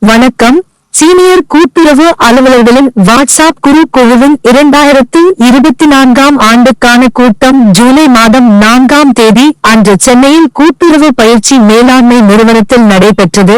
வணக்கம். சீனியர் கூட்டுறவு அலுவலர்களின் வாட்ஸ்ஆப் குழுவின் 2024ஆம் ஆண்டுக்கான கூட்டம் ஜூலை மாதம் 4ஆம் தேதி அன்று சென்னையில் கூட்டுறவு பயிற்சி மேலாண்மை நிறுவனத்தில் நடைபெற்றது.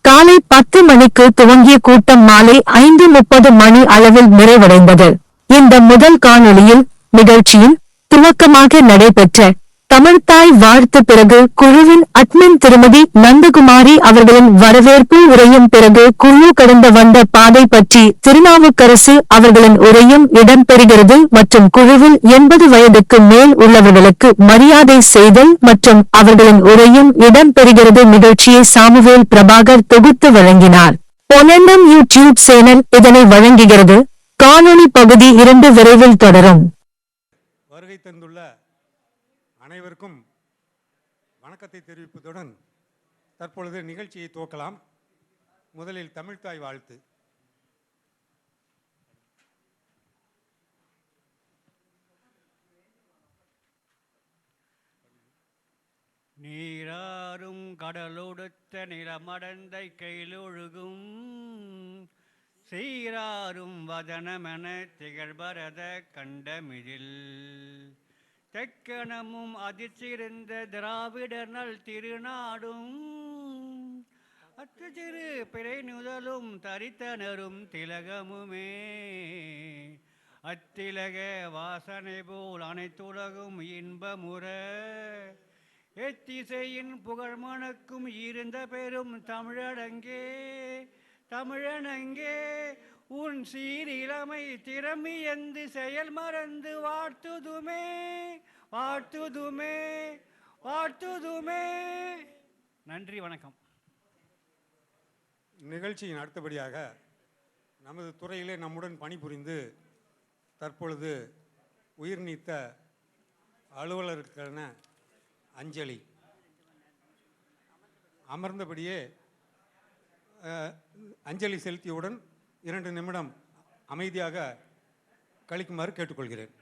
காலை 10 மணிக்கு துவங்கிய கூட்டம் மாலை 5:30 மணி அளவில் நிறைவடைந்தது. இந்த முதல் காணொளியில் நிகழ்ச்சியின் துவக்கமாக நடைபெற்ற தமிழ்த்தாய் வாழ்த்து பிறகு குழுவின் அட்மின் திருமதி நந்தகுமாரி அவர்களின் வரவேற்பு உரையும் பிறகு குழு கடந்த வந்த பாதை பற்றி திருநாவுக்கரசு அவர்களின் உரையும் இடம்பெறுகிறது மற்றும் குழுவில் 80 வயதுக்கு மேல் உள்ளவர்களுக்கு மரியாதை செய்தல் மற்றும் அவர்களின் உரையும் இடம்பெறுகிறது. நிகழ்ச்சியை சாமுவேல் பிரபாகர் தொகுத்து வழங்கினார். பொன்னண்டம் யூடியூப் சேனல் இதனை வழங்குகிறது. காணொளி பகுதி 2 விரைவில் தொடரும். வருகை தந்துள்ள அனைவருக்கும் வணக்கத்தை தெரிவிப்பதுடன் தற்பொழுது நிகழ்ச்சியை துவக்கலாம். முதலில் தமிழ்த்தாய் வாழ்த்து. நீராறும் கடலொடுத்த நிலமடந்தை கையிலொழுகும் சீராறும் வதனமென திகழ்பரத கண்டமிதில் தெக்கணமும் அதிர்ச்சிருந்த திராவிடர் நல் திருநாடும் அத்திரு பிறை நுதலும் தரித்தனரும் திலகமுமே அத்திலக வாசனை போல் அனைத்துலகும் இன்பமுற எத்திசையின் புகழ் மணக்கும் இருந்த பெரும் தமிழடங்கே தமிழனங்கே உன் சீரிழமை திறமியந்து செயல் மறந்து வாழ்த்துதுமே வாழ்த்துதுமே வாழ்த்துதுமே. நன்றி, வணக்கம். நிகழ்ச்சியின் அடுத்தபடியாக நமது துறையிலே நம்முடன் பணிபுரிந்து தற்பொழுது உயிர் நீத்த அலுவலருக்கான அஞ்சலி அமர்ந்தபடியே அஞ்சலி செலுத்தியவுடன் 2 நிமிடம் அமைதியாக கழிக்குமாறு கேட்டுக்கொள்கிறேன்.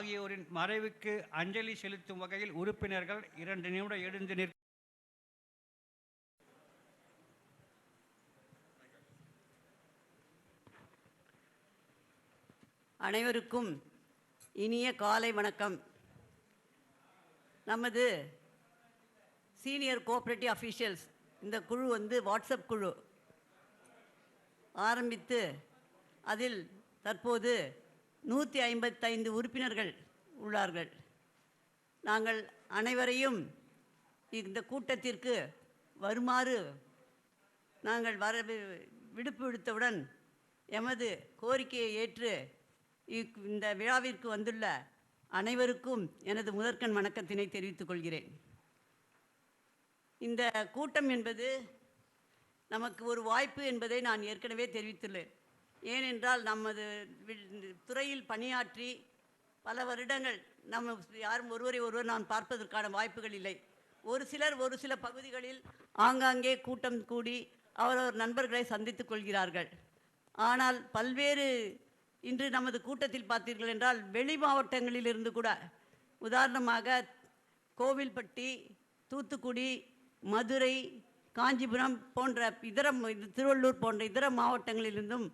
ஆகியோரின் மறைவுக்கு அஞ்சலி செலுத்தும் வகையில் உறுப்பினர்கள் 2 நிமிடம் எழுந்து நிற்க. அனைவருக்கும் இனிய காலை வணக்கம். நமது சீனியர் கோஆபரேட்டிவ் அஃபீஷியல்ஸ் இந்த குழு வாட்ஸ்அப் குழு ஆரம்பித்து அதில் தற்போது 155 உறுப்பினர்கள் உள்ளார்கள். நாங்கள் அனைவரையும் இந்த கூட்டத்திற்கு வருமாறு நாங்கள் விடுப்பு விடுத்தவுடன் எமது கோரிக்கையை ஏற்று இந்த விழாவிற்கு வந்துள்ள அனைவருக்கும் எனது முதற்கண் வணக்கத்தினை தெரிவித்துக் கொள்கிறேன். இந்த கூட்டம் என்பது நமக்கு ஒரு வாய்ப்பு என்பதை நான் ஏற்கனவே தெரிவித்துள்ளேன். ஏனென்றால் நமது துறையில் பணியாற்றி பல வருடங்கள் நம்ம யாரும் ஒருவரை நாம் பார்ப்பதற்கான வாய்ப்புகள் இல்லை. ஒரு சிலர் ஒரு சில பகுதிகளில் ஆங்காங்கே கூட்டம் கூடி அவரவர் நண்பர்களை சந்தித்துக் கொள்கிறார்கள். ஆனால் பல்வேறு இன்று நமது கூட்டத்தில் பார்த்தீர்கள் என்றால் வெளி மாவட்டங்களில் இருந்து கூட, உதாரணமாக கோவில்பட்டி, தூத்துக்குடி, மதுரை, காஞ்சிபுரம் போன்ற திருவள்ளூர் போன்ற இதர மாவட்டங்களிலிருந்தும்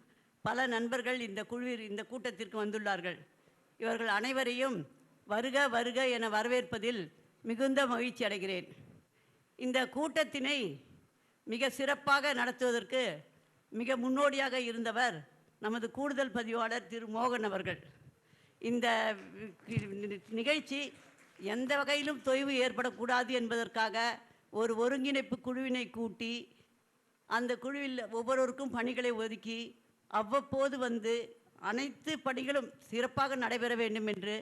பல நண்பர்கள் இந்த கூட்டத்திற்கு வந்துள்ளார்கள். இவர்கள் அனைவரையும் வருக வருக என வரவேற்பதில் மிகுந்த மகிழ்ச்சி அடைகிறேன். இந்த கூட்டத்தினை மிக சிறப்பாக நடத்துவதற்கு மிக முன்னோடியாக இருந்தவர் நமது கூடுதல் பதிவாளர் திரு மோகன் அவர்கள். இந்த நிகழ்ச்சி எந்த வகையிலும் தொய்வு ஏற்படக்கூடாது என்பதற்காக ஒரு ஒருங்கிணைப்பு குழுவினை கூட்டி அந்த குழுவில் ஒவ்வொருவருக்கும் பணிகளை ஒதுக்கி அவ்வப்போது அனைத்து பணிகளும் சிறப்பாக நடைபெற வேண்டும் என்று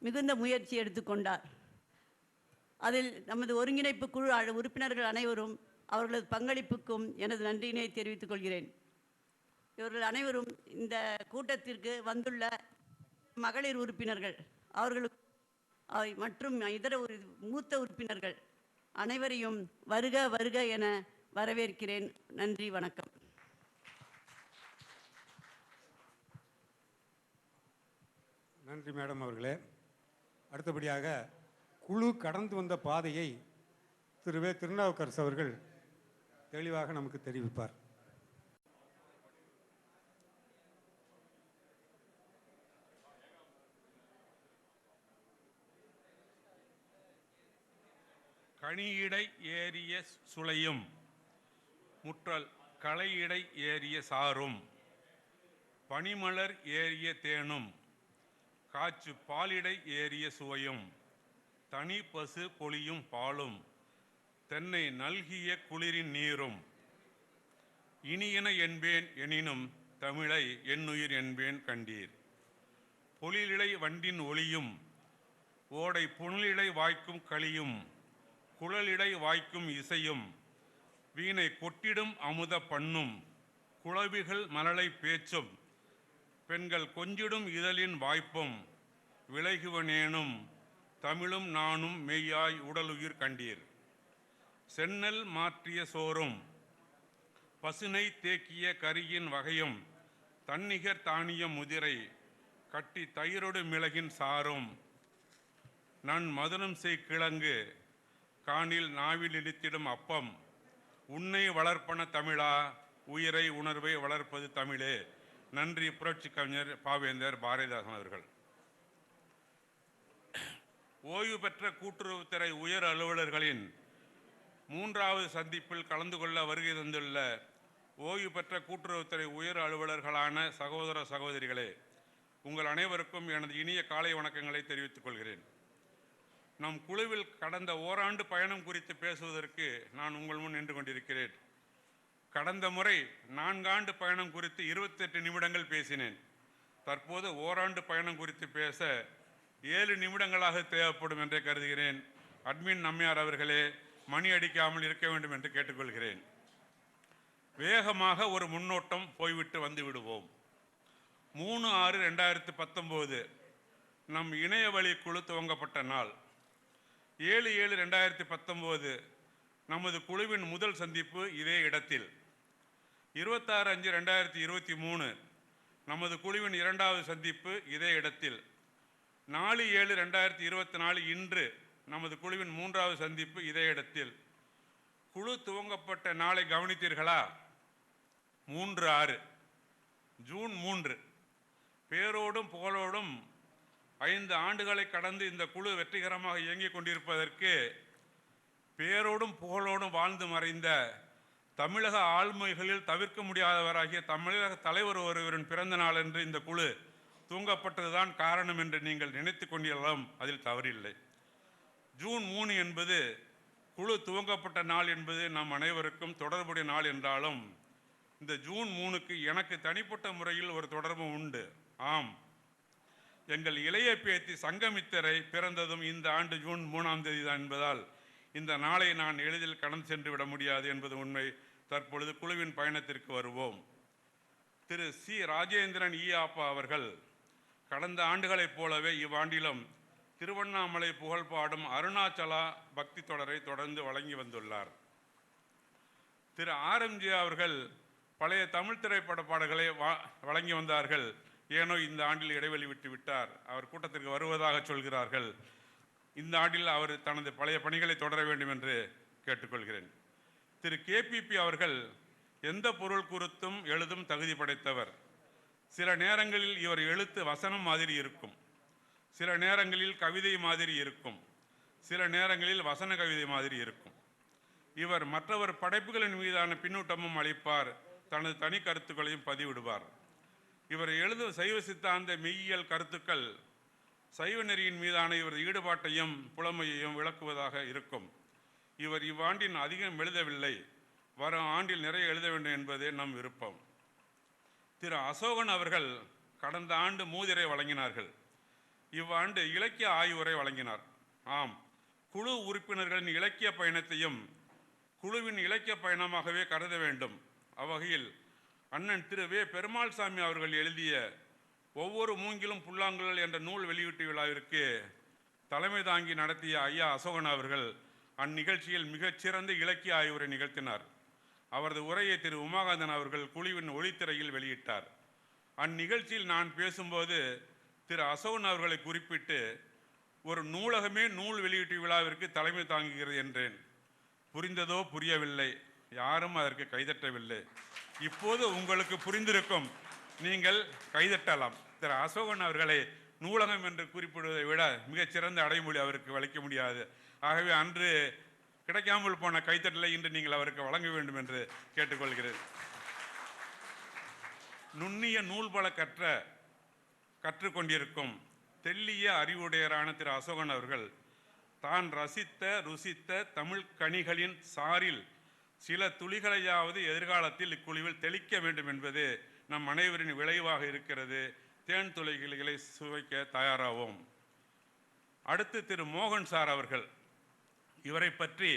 மிகுந்த முயற்சி எடுத்துக்கொண்டார். அதில் நமது ஒருங்கிணைப்பு குழு உறுப்பினர்கள் அனைவரும் அவர்களது பங்களிப்புக்கும் எனது நன்றியினை தெரிவித்துக் கொள்கிறேன். இவர்கள் அனைவரும் இந்த கூட்டத்திற்கு வந்துள்ள மகளிர் உறுப்பினர்கள் அவர்களுக்கு மற்றும் இதர மூத்த உறுப்பினர்கள் அனைவரையும் வருக வருக என வரவேற்கிறேன். நன்றி, வணக்கம். நன்றி மேடம் அவர்களே. அடுத்தபடியாக குழு கடந்து வந்த பாதையை திருநாவுக்கரசு அவர்கள் தெளிவாக நமக்கு தெரிவிப்பார். கனியிடை ஏறிய சுளையும் முற்றல் களையிடை ஏறிய சாரும் பனிமலர் ஏறிய தேனும் காற்று பாலிடை ஏறிய சுவையும் தனி பசு பொழியும் பாலும் தென்னை நல்கிய குளிரின் நீரும் இனியன என்பேன் எனினும் தமிழை என்னுயிர் என்பேன் கண்டீர். பொழிலிடை வண்டின் ஒளியும் ஓடை புனலிடை வாய்க்கும் களியும் குழலிடை வாய்க்கும் இசையும் வீணை கொட்டிடும் அமுத பண்ணும் குளவிகள் மலலை பேச்சும் பெண்கள் கொஞ்சிடும் இதழின் வாய்ப்பும் விலகுவனேனும் தமிழும் நானும் மெய்யாய் உடலுயிர் கண்டீர். சென்னல் மாற்றிய சோறும் பசுனை தேக்கிய கரியின் வகையும் தன்னிகர் தானிய முதிரை கட்டி தயிரொடு மிளகின் சாரும் நன் மதுரம் செய் கிழங்கு காணில் நாவில் இடித்திடும் அப்பம் உன்னை வளர்ப்பன தமிழா உயிரை உணர்வை வளர்ப்பது தமிழே. நன்றி. புரட்சி கவிஞர் பாவேந்தர் பாரதிதாசன் அவர்கள். ஓய்வு பெற்ற கூட்டுறவுத்துறை உயர் அலுவலர்களின் 3வது சந்திப்பில் கலந்து கொள்ள வருகை தந்துள்ள ஓய்வு பெற்ற கூட்டுறவுத்துறை உயர் அலுவலர்களான சகோதர சகோதரிகளே, உங்கள் அனைவருக்கும் எனது இனிய காலை வணக்கங்களை தெரிவித்துக் கொள்கிறேன். நம் குழுவில் கடந்த ஓராண்டு பயணம் குறித்து பேசுவதற்கு நான் உங்கள் முன் நின்று கொண்டிருக்கிறேன். கடந்த முறை 4 ஆண்டு பயணம் குறித்து 28 நிமிடங்கள் பேசினேன். தற்போது ஓராண்டு பயணம் குறித்து பேச 7 நிமிடங்களாக தேவைப்படும் என்றே கருதுகிறேன். அட்மின் நம்மையார் அவர்களே, மணி அடிக்காமல் இருக்க வேண்டும் என்று கேட்டுக்கொள்கிறேன். வேகமாக ஒரு முன்னோட்டம் போய்விட்டு வந்து விடுவோம். 3/6/2019 நம் இணையவழி குழு துவங்கப்பட்ட நாள். 7/7/2019 நமது குழுவின் முதல் சந்திப்பு இதே இடத்தில். 26/5/2023 நமது குழுவின் 2வது சந்திப்பு இதே இடத்தில். 4/7/2024 இன்று நமது குழுவின் 3வது சந்திப்பு இதே இடத்தில். குழு துவங்கப்பட்ட நாளை கவனித்தீர்களா? 3/6 ஜூன் 3. பேரோடும் புகழோடும் 5 ஆண்டுகளை கடந்து இந்த குழு வெற்றிகரமாக இயங்கிக் கொண்டிருப்பதற்கு பேரோடும் புகழோடும் வாழ்ந்து மறைந்த தமிழக ஆளுமைகளில் தவிர்க்க முடியாதவராகிய தமிழக தலைவர் ஒருவரின் பிறந்த நாள் என்று இந்த குழு தூங்கப்பட்டதுதான் காரணம் என்று நீங்கள் நினைத்து கொண்டிருக்கலாம். அதில் தவறில்லை. ஜூன் 3 என்பது குழு துவங்கப்பட்ட நாள் என்பது நம் அனைவருக்கும் தொடர்புடைய நாள் என்றாலும் இந்த ஜூன் 3க்கு எனக்கு தனிப்பட்ட முறையில் ஒரு தொடர்பும் உண்டு. ஆம், எங்கள் இளைய பேத்தி சங்கமித்திரை பிறந்ததும் இந்த ஆண்டு ஜூன் 3ஆம் தேதி தான் என்பதால் இந்த நாளை நான் எளிதில் கடந்து சென்று விட முடியாது என்பது உண்மை. தற்பொழுது குழுவின் பயணத்திற்கு வருவோம். திரு சி ராஜேந்திரன் ஈயாப்பா அவர்கள் கடந்த ஆண்டுகளைப் போலவே இவ்வாண்டிலும் திருவண்ணாமலை புகழ் பாடும் அருணாச்சலா பக்தி தொடரை தொடர்ந்து வழங்கி வந்துள்ளார். திரு RMJ அவர்கள் பழைய தமிழ் திரைப்பட பாடல்களை வழங்கி வந்தார்கள். ஏனோ இந்த ஆண்டில் இடைவெளி விட்டு விட்டார். அவர் கூட்டத்திற்கு வருவதாக சொல்கிறார்கள். இந்த ஆண்டில் அவர் தனது பழைய பணிகளை தொடர வேண்டும் என்று கேட்டுக்கொள்கிறேன். திரு KPP அவர்கள் எந்த பொருள் குறித்தும் எழுதும் தகுதி படைத்தவர். சில நேரங்களில் இவர் எழுத்து வசனம் மாதிரி இருக்கும், சில நேரங்களில் கவிதை மாதிரி இருக்கும், சில நேரங்களில் வசன கவிதை மாதிரி இருக்கும். இவர் மற்றவர் படைப்புகளின் மீதான பின்னூட்டமும் அளிப்பார், தனது தனி கருத்துக்களையும் பதிவிடுவார். இவர் எழுதும் சைவ சித்தாந்த மெய்யியல் கருத்துக்கள் சைவ நெறியின் மீதான இவரது ஈடுபாட்டையும் புலமையையும் விளக்குவதாக இருக்கும். இவர் இவ்வாண்டின் அதிகம் எழுதவில்லை, வரும் ஆண்டில் நிறைய எழுத வேண்டும் என்பதே நம் விருப்பம். திரு அசோகன் அவர்கள் கடந்த ஆண்டு மூதிரை வழங்கினார்கள். இவ்வாண்டு இலக்கிய ஆய்வுரை வழங்கினார். ஆம், குழு உறுப்பினர்களின் இலக்கிய பயணத்தையும் குழுவின் இலக்கிய பயணமாகவே கருத வேண்டும். அவ்வகையில் அண்ணன் திரு வே பெருமாள் சாமி அவர்கள் எழுதிய ஒவ்வொரு மூங்கிலும் புல்லாங்குழல் என்ற நூல் வெளியீட்டு விழாவிற்கு தலைமை தாங்கி நடத்திய ஐயா அசோகன் அவர்கள் அந்நிகழ்ச்சியில் மிகச்சிறந்த இலக்கிய ஆய்வுரை நிகழ்த்தினார். அவரது உரையை திரு உமாகாந்தன் அவர்கள் குழுவின் ஒளித்திரையில் வெளியிட்டார். அந்நிகழ்ச்சியில் நான் பேசும்போது திரு அசோகன் அவர்களை குறிப்பிட்டு ஒரு நூலகமே நூல் வெளியீட்டு விழாவிற்கு தலைமை தாங்குகிறது என்றேன். புரிந்ததோ புரியவில்லை, யாரும் அதற்கு கைதட்டவில்லை. இப்போது உங்களுக்கு புரிந்திருக்கும், நீங்கள் கைதட்டலாம். திரு அசோகன் அவர்களை நூலகம் என்று குறிப்பிடுவதை விட மிகச்சிறந்த அடைமொழி அவருக்கு வளைக்க முடியாது. ஆகவே அன்று கிடைக்காமல் போன கைத்தட்டலை இன்று நீங்கள் அவருக்கு வழங்க வேண்டும் என்று கேட்டுக்கொள்கிறேன். நுண்ணிய நூல்பல கற்றுக்கொண்டிருக்கும் தெல்லிய அறிவுடையரான திரு அசோகன் அவர்கள் தான் ருசித்த தமிழ் கனிகளின் சாரில் சில துளிகளையாவது எதிர்காலத்தில் இக்குழுவில் தெளிக்க வேண்டும் என்பது நம் அனைவரின் விளைவாக இருக்கிறது. தேன் துளிகளை சுவைக்க தயாராவோம். அடுத்து திரு மோகன் சார் அவர்கள், இவரை பற்றி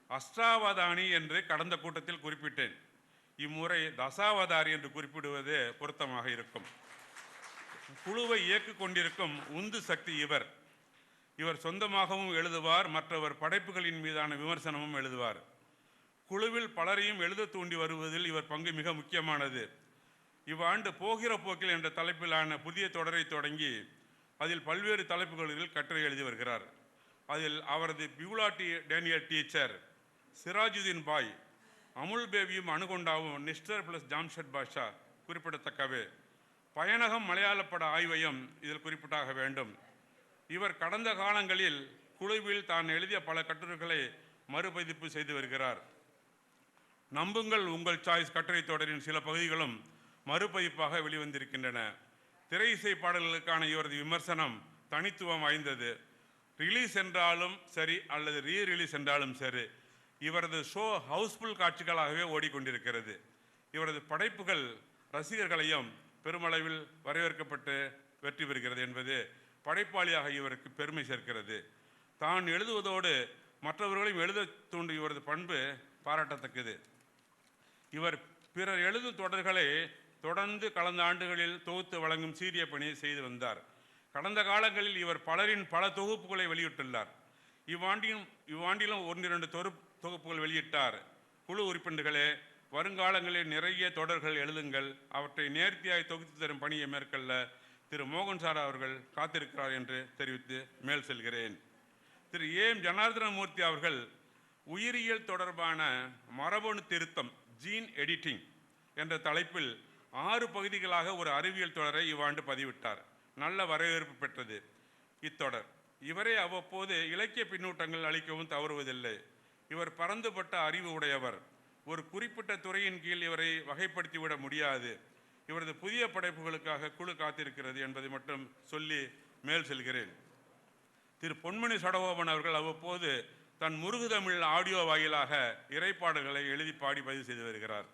அஷ்டாவதானி என்று கடந்த கூட்டத்தில் குறிப்பிட்டேன். இம்முறை தசாவதாரி என்று குறிப்பிடுவது பொருத்தமாக இருக்கும். குழுவை இயக்கிக் கொண்டிருக்கும் உந்து சக்தி இவர் சொந்தமாகவும் எழுதுவார், மற்றவர் படைப்புகளின் மீதான விமர்சனமும் எழுதுவார். குழுவில் பலரையும் எழுத தூண்டி வருவதில் இவர் பங்கு மிக முக்கியமானது. இவ்வாண்டு போகிற போக்கில் என்ற தலைப்பிலான புதிய தொடரை தொடங்கி அதில் பல்வேறு தலைப்புகளில் கட்டுரை எழுதி வருகிறார். அதில் அவரது பியூலா டேனியல் டீச்சர், சிராஜுதீன் பாய், அமுல் பேபியும் அணுகொண்டாவும், நிஸ்டர் பிளஸ் ஜாம்ஷெட் பாஷா குறிப்பிடத்தக்கவே. பயணகம் மலையாள பட ஆய்வையும் இதில் குறிப்பிட்டாக வேண்டும். இவர் கடந்த காலங்களில் குழுவில் தான் எழுதிய பல கட்டுரைகளை மறுபதிப்பு செய்து வருகிறார். நம்புங்கள் உங்கள் சாய்ஸ் கட்டுரை தொடரின் சில பகுதிகளும் மறுபதிப்பாக வெளிவந்திருக்கின்றன. திரை இசை பாடல்களுக்கான இவரது விமர்சனம் தனித்துவம் வாய்ந்தது. ரிலீஸ் என்றாலும் சரி அல்லது ரீரிலீஸ் என்றாலும் சரி, இவரது ஷோ ஹவுஸ்ஃபுல் காட்சிகளாகவே ஓடிக்கொண்டிருக்கிறது. இவரது படைப்புகள் ரசிகர்களையும் பெருமளவில் வரவேற்கப்பட்டு வெற்றி பெறுகிறது என்பது படைப்பாளியாக இவருக்கு பெருமை சேர்க்கிறது. தான் எழுதுவதோடு மற்றவர்களையும் எழுத தூண்டும் இவரது பண்பு பாராட்டத்தக்கது. இவர் பிறர் எழுதும் தொடர்களை தொடர்ந்து கடந்த ஆண்டுகளில் தொகுத்து வழங்கும் சீரிய பணியை செய்து வந்தார். கடந்த காலங்களில் இவர் பலரின் பல தொகுப்புகளை வெளியிட்டுள்ளார். இவ்வாண்டிலும் 1-2 தொகுப்புகள் வெளியிட்டார். குழு உறுப்பினர்களே, வருங்காலங்களில் நிறைய தொடர்கள் எழுதுங்கள், அவற்றை நேர்த்தியாய் தொகுத்து தரும் பணியை மேற்கொள்ள திரு மோகன் சார் அவர்கள் காத்திருக்கிறார் என்று தெரிவித்து மேல் செல்கிறேன். திரு ஏம் ஜனார்தனமூர்த்தி அவர்கள் உயிரியல் தொடர்பான மரபணு திருத்தம், ஜீன் எடிட்டிங் என்ற தலைப்பில் 6 பகுதிகளாக ஒரு அறிவியல் தொடரை இவ்வாண்டு பதிவிட்டார். நல்ல வரவேற்பு பெற்றது இத்தொடர். இவரே அவ்வப்போது இலக்கிய பின்னூட்டங்கள் அளிக்கவும் தவறுவதில்லை. இவர் பரந்துபட்ட அறிவு உடையவர். ஒரு குறிப்பிட்ட துறையின் கீழ் இவரை வகைப்படுத்திவிட முடியாது. இவரது புதிய படைப்புகளுக்காக குழு காத்திருக்கிறது என்பதை மட்டும் சொல்லி மேல் செல்கிறேன். திரு பொன்மணி சடகோபன் அவர்கள் அவ்வப்போது தன் முருகுதமிழ் ஆடியோ வாயிலாக இறைப்பாடல்களை எழுதி பாடி பதிவு செய்து வருகிறார்.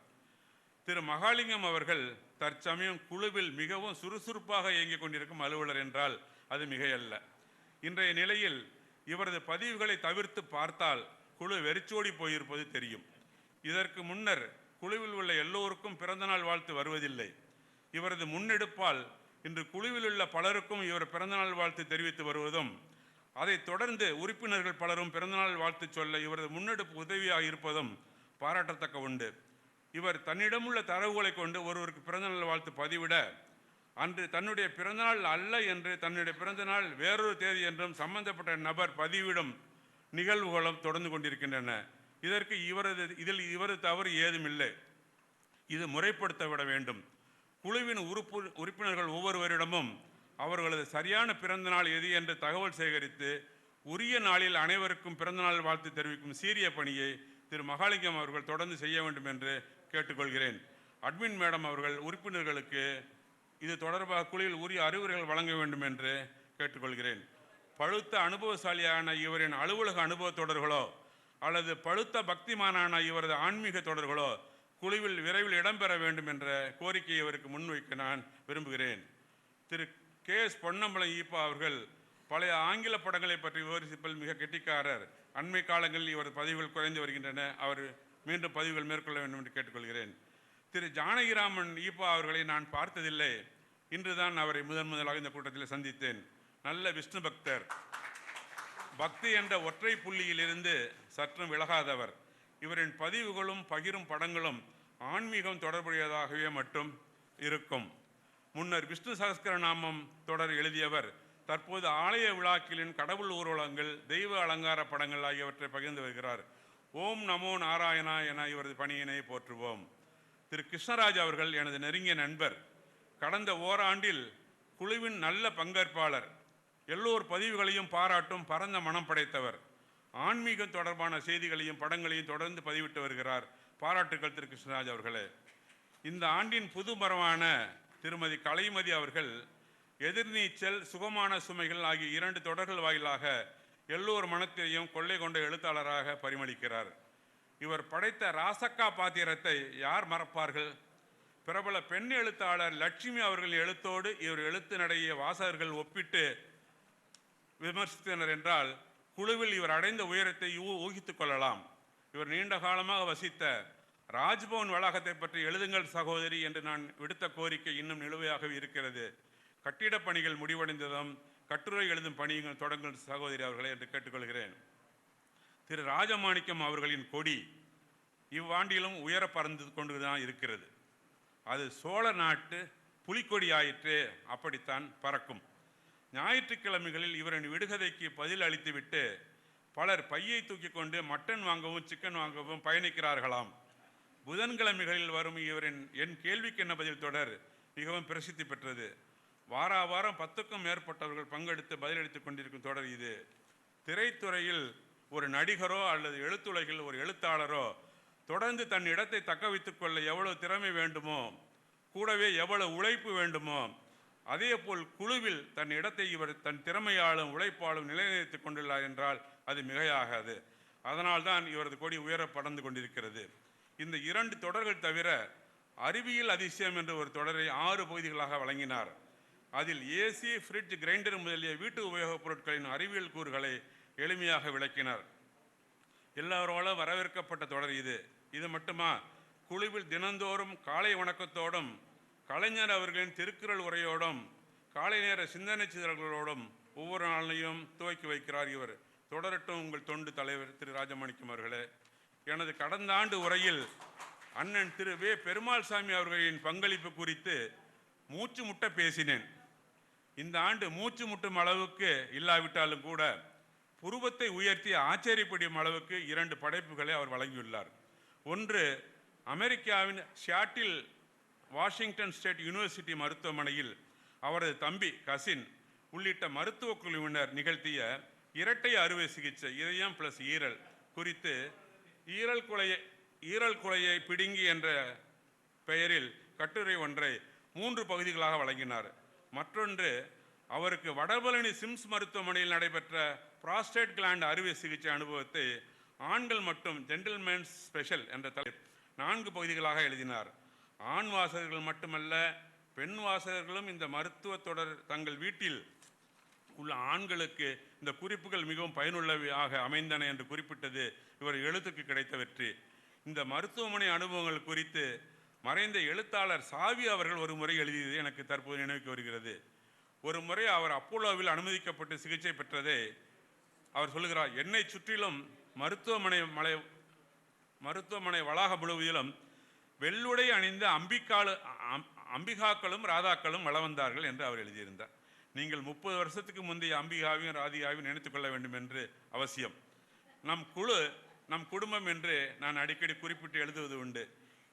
திரு மகாலிங்கம் அவர்கள் தற்சமயம் குழுவில் மிகவும் சுறுசுறுப்பாக இயங்கிக் கொண்டிருக்கும் அலுவலர் என்றால் அது மிகையல்ல. இன்றைய நிலையில் இவரது பதிவுகளை தவிர்த்து பார்த்தால் குழு வெறிச்சோடி போயிருப்பது தெரியும். இதற்கு முன்னர் குழுவில் உள்ள எல்லோருக்கும் பிறந்தநாள் வாழ்த்து வருவதில்லை. இவரது முன்னெடுப்பால் இன்று குழுவில் உள்ள பலருக்கும் இவர் பிறந்தநாள் வாழ்த்து தெரிவித்து வருவதும், அதை தொடர்ந்து உறுப்பினர்கள் பலரும் பிறந்தநாள் வாழ்த்து சொல்ல இவரது முன்னெடுப்பு உதவியாக இருப்பதும் பாராட்டத்தக்க உண்டு. இவர் தன்னிடமுள்ள தரவுகளை கொண்டு ஒருவருக்கு பிறந்தநாள் வாழ்த்து பதிவிட, அன்று தன்னுடைய பிறந்தநாள் அல்ல என்று தன்னுடைய பிறந்தநாள் வேறொரு தேதி என்றும் சம்பந்தப்பட்ட நபர் பதிவிடும் நிகழ்வுகளும் தொடர்ந்து கொண்டிருக்கின்றன. இதற்கு இவரது தவறு ஏதுமில்லை. இது முறைப்படுத்தப்பட வேண்டும். குழுவின் உறுப்பினர்கள் ஒவ்வொருவரிடமும் அவர்களது சரியான பிறந்த நாள் எது என்று தகவல் சேகரித்து உரிய நாளில் அனைவருக்கும் பிறந்தநாள் வாழ்த்து தெரிவிக்கும் சீரிய பணியை திரு மகாலிங்கம் அவர்கள் தொடர்ந்து செய்ய வேண்டும் என்று கேட்டுக்கொள்கிறேன். அட்மின் மேடம் அவர்கள் உறுப்பினர்களுக்கு இது தொடர்பாக குழுவில் உரிய அறிவுரைகள் வழங்க வேண்டும் என்று கேட்டுக்கொள்கிறேன். பழுத்த அனுபவசாலியான இவரின் அலுவலக அனுபவ தொடர்களோ அல்லது பழுத்த பக்திமானான இவரது ஆன்மீக தொடர்களோ குழுவில் விரைவில் இடம்பெற வேண்டும் என்ற கோரிக்கையை இவருக்கு முன்வைக்க நான் விரும்புகிறேன். திரு KS பொன்னம்பலம் ஈப்பா அவர்கள் பழைய ஆங்கில படங்களை பற்றி விவரிப்பதில் மிக கெட்டிக்காரர். அண்மை காலங்களில் இவரது பதிவுகள் குறைந்து வருகின்றன. அவர் மீண்டும் பதிவுகள் மேற்கொள்ள வேண்டும் என்று கேட்டுக்கொள்கிறேன். திரு ஜானகிராமன் ஈப்பா அவர்களை நான் பார்த்ததில்லை. இன்றுதான் அவரை முதலாக இந்த கூட்டத்தில் சந்தித்தேன். நல்ல விஷ்ணு பக்தர். பக்தி என்ற ஒற்றை புள்ளியிலிருந்து சற்றும் விலகாதவர். இவரின் பதிவுகளும் பகிரும் படங்களும் ஆன்மீகம் தொடர்புடையதாகவே மட்டும் இருக்கும். முன்னர் விஷ்ணு சகஸ்கரநாமம் தொடர் எழுதியவர் தற்போது ஆலய விழாக்களின் கடவுள் ஊர்வலங்கள், தெய்வ அலங்கார படங்கள் ஆகியவற்றை பகிர்ந்து வருகிறார். ஓம் நமோ நாராயணா என இவரது பணியினை போற்றுவோம். திரு கிருஷ்ணராஜ் அவர்கள் எனது நெருங்கிய நண்பர். கடந்த ஓராண்டில் குழுவின் நல்ல பங்கேற்பாளர். எல்லோர் பதிவுகளையும் பாராட்டும் பரந்த மனம் படைத்தவர். ஆன்மீகம் தொடர்பான செய்திகளையும் படங்களையும் தொடர்ந்து பதிவிட்டு வருகிறார். பாராட்டுக்கள் திரு கிருஷ்ணராஜ் அவர்களே. இந்த ஆண்டின் புதுமரமான திருமதி கலைமதி அவர்கள் எதிர்நீச்சல், சுகமான சுமைகள் ஆகிய 2 தொடர்கள் வாயிலாக எல்லோர் மனத்தையும் கொள்ளை கொண்ட எழுத்தாளராக பரிமளிக்கிறார். இவர் படைத்த ராசக்கா பாத்திரத்தை யார் மறப்பார்கள்? பிரபல பெண் எழுத்தாளர் லட்சுமி அவர்களின் எழுத்தோடு இவர் எழுத்து நடைய வாசகர்கள் ஒப்பிட்டு விமர்சித்தனர் என்றால் குழுவில் இவர் அடைந்த உயரத்தை ஊகித்துக் கொள்ளலாம். இவர் நீண்ட காலமாக வசித்த ராஜ்பவன் வளாகத்தை பற்றி எழுதுங்கள் சகோதரி என்று நான் விடுத்த கோரிக்கை இன்னும் நிலுவையாகவே இருக்கிறது. கட்டிடப் பணிகள் முடிவடைந்ததும் கட்டுரை எழுதும் பணிகள் தொடங்கும் சகோதரி அவர்களே என்று கேட்டுக்கொள்கிறேன். திரு ராஜமாணிக்கம் அவர்களின் கொடி இவ்வாண்டிலும் உயர பறந்து கொண்டுதான் இருக்கிறது. அது சோழ நாட்டு புலிக்கொடி ஆயிற்று, அப்படித்தான் பறக்கும். ஞாயிற்றுக்கிழமைகளில் இவரின் விடுகதைக்கு பதில் அளித்துவிட்டு பலர் பையை தூக்கி கொண்டு மட்டன் வாங்கவும் சிக்கன் வாங்கவும் பயணிக்கிறார்களாம். புதன்கிழமைகளில் வரும் இவரின் என் கேள்விக்கு என்ன பதில் தொடர் மிகவும் பிரசித்தி பெற்றது. வாரம் 10க்கும் மேற்பட்டவர்கள் பங்கெடுத்து பதிலளித்துக் கொண்டிருக்கும் தொடர் இது. திரைத்துறையில் ஒரு நடிகரோ அல்லது எழுத்துலகில் ஒரு எழுத்தாளரோ தொடர்ந்து தன் இடத்தை தக்க வைத்துக் கொள்ள எவ்வளவு திறமை வேண்டுமோ, கூடவே எவ்வளவு உழைப்பு வேண்டுமோ, அதே போல் குழுவில் தன் இடத்தை இவர் தன் திறமையாலும் உழைப்பாலும் நிலைநிறுத்திக் கொண்டுள்ளார் என்றால் அது மிகையாகாது. அதனால்தான் இவரது கொடி உயர பறந்து கொண்டிருக்கிறது. இந்த 2 தொடர்கள் தவிர அறிவியல் அதிசயம் என்ற ஒரு தொடரை 6 பகுதிகளாக வழங்கினார். அதில் ஏசி, ஃப்ரிட்ஜ், கிரைண்டர் முதலிய வீட்டு உபயோகப் பொருட்களின் அறிவியல் கூறுகளை எளிமையாக விளக்கினார். எல்லாரோட வரவேற்கப்பட்ட தொடர் இது. இது மட்டுமா, குழுவில் தினந்தோறும் காலை வணக்கத்தோடும் கலைஞர் அவர்களின் திருக்குறள் உரையோடும் காலை நேர சிந்தனை சிதறல்களோடும் ஒவ்வொரு நாளையும் துவக்கி வைக்கிறார் இவர். தொடரட்டும் உங்கள் தொண்டு தலைவர் திரு ராஜமாணிக்கம் அவர்களே. எனது கடந்த ஆண்டு உரையில் அண்ணன் திரு வே பெருமாள் சாமி அவர்களின் பங்களிப்பு குறித்து மூச்சு முட்ட பேசினேன். இந்த ஆண்டு மூச்சு முட்டும் அளவுக்கு இல்லாவிட்டாலும் கூட புருவத்தை உயர்த்தி ஆச்சரியப்படும் அளவுக்கு 2 படைப்புகளை அவர் வழங்கியுள்ளார். ஒன்று, அமெரிக்காவின் ஷியாட்டில் வாஷிங்டன் ஸ்டேட் யூனிவர்சிட்டி மருத்துவமனையில் அவரது தம்பி, கசின் உள்ளிட்ட மருத்துவ குழுவினர் நிகழ்த்திய இரட்டை அறுவை சிகிச்சை இதயம் பிளஸ் ஈரல் குறித்து ஈரல் குலையை பிடுங்கி என்ற பெயரில் கட்டுரை ஒன்றை 3 பகுதிகளாக வழங்கினார். மற்றொன்று, அவருக்கு வடபழனி சிம்ஸ் மருத்துவமனையில் நடைபெற்ற புராஸ்டேட் கிளாண்ட் அறுவை சிகிச்சை அனுபவத்தை ஆண்கள் மற்றும் ஜென்டில்மேன்ஸ் ஸ்பெஷல் என்ற தலைப்பில் 4 பகுதிகளாக எழுதினார். ஆண் வாசகர்கள் மட்டுமல்ல, பெண் வாசகர்களும் இந்த மருத்துவ தொடர் தங்கள் வீட்டில் உள்ள ஆண்களுக்கு இந்த குறிப்புகள் மிகவும் பயனுள்ளவையாக அமைந்தன என்று குறிப்பிட்டது இவர் எழுத்துக்கு கிடைத்த வெற்றி. இந்த மருத்துவமனை அனுபவங்கள் குறித்து மறைந்த எழுத்தாளர் சாவி அவர்கள் ஒரு முறை எழுதியது எனக்கு தற்போது நினைவுக்கு வருகிறது. ஒரு முறை அவர் அப்போலோவில் அனுமதிக்கப்பட்டு சிகிச்சை பெற்றதை அவர் சொல்லுகிறார். என்னை சுற்றிலும் மருத்துவமனை வளாகம் முழுவதிலும் வெள்ளுடை அணிந்த அம்பிகாக்களும் ராதாக்களும் வள வந்தார்கள் என்று அவர் எழுதியிருந்தார். நீங்கள் 30 வருஷத்துக்கு முந்தைய அம்பிகாவையும் ராதிகாவையும் நினைத்துக் கொள்ள வேண்டும் என்று அவசியம். நம் குடும்பம் என்று நான் அடிக்கடி குறிப்பிட்டு எழுதுவது உண்டு.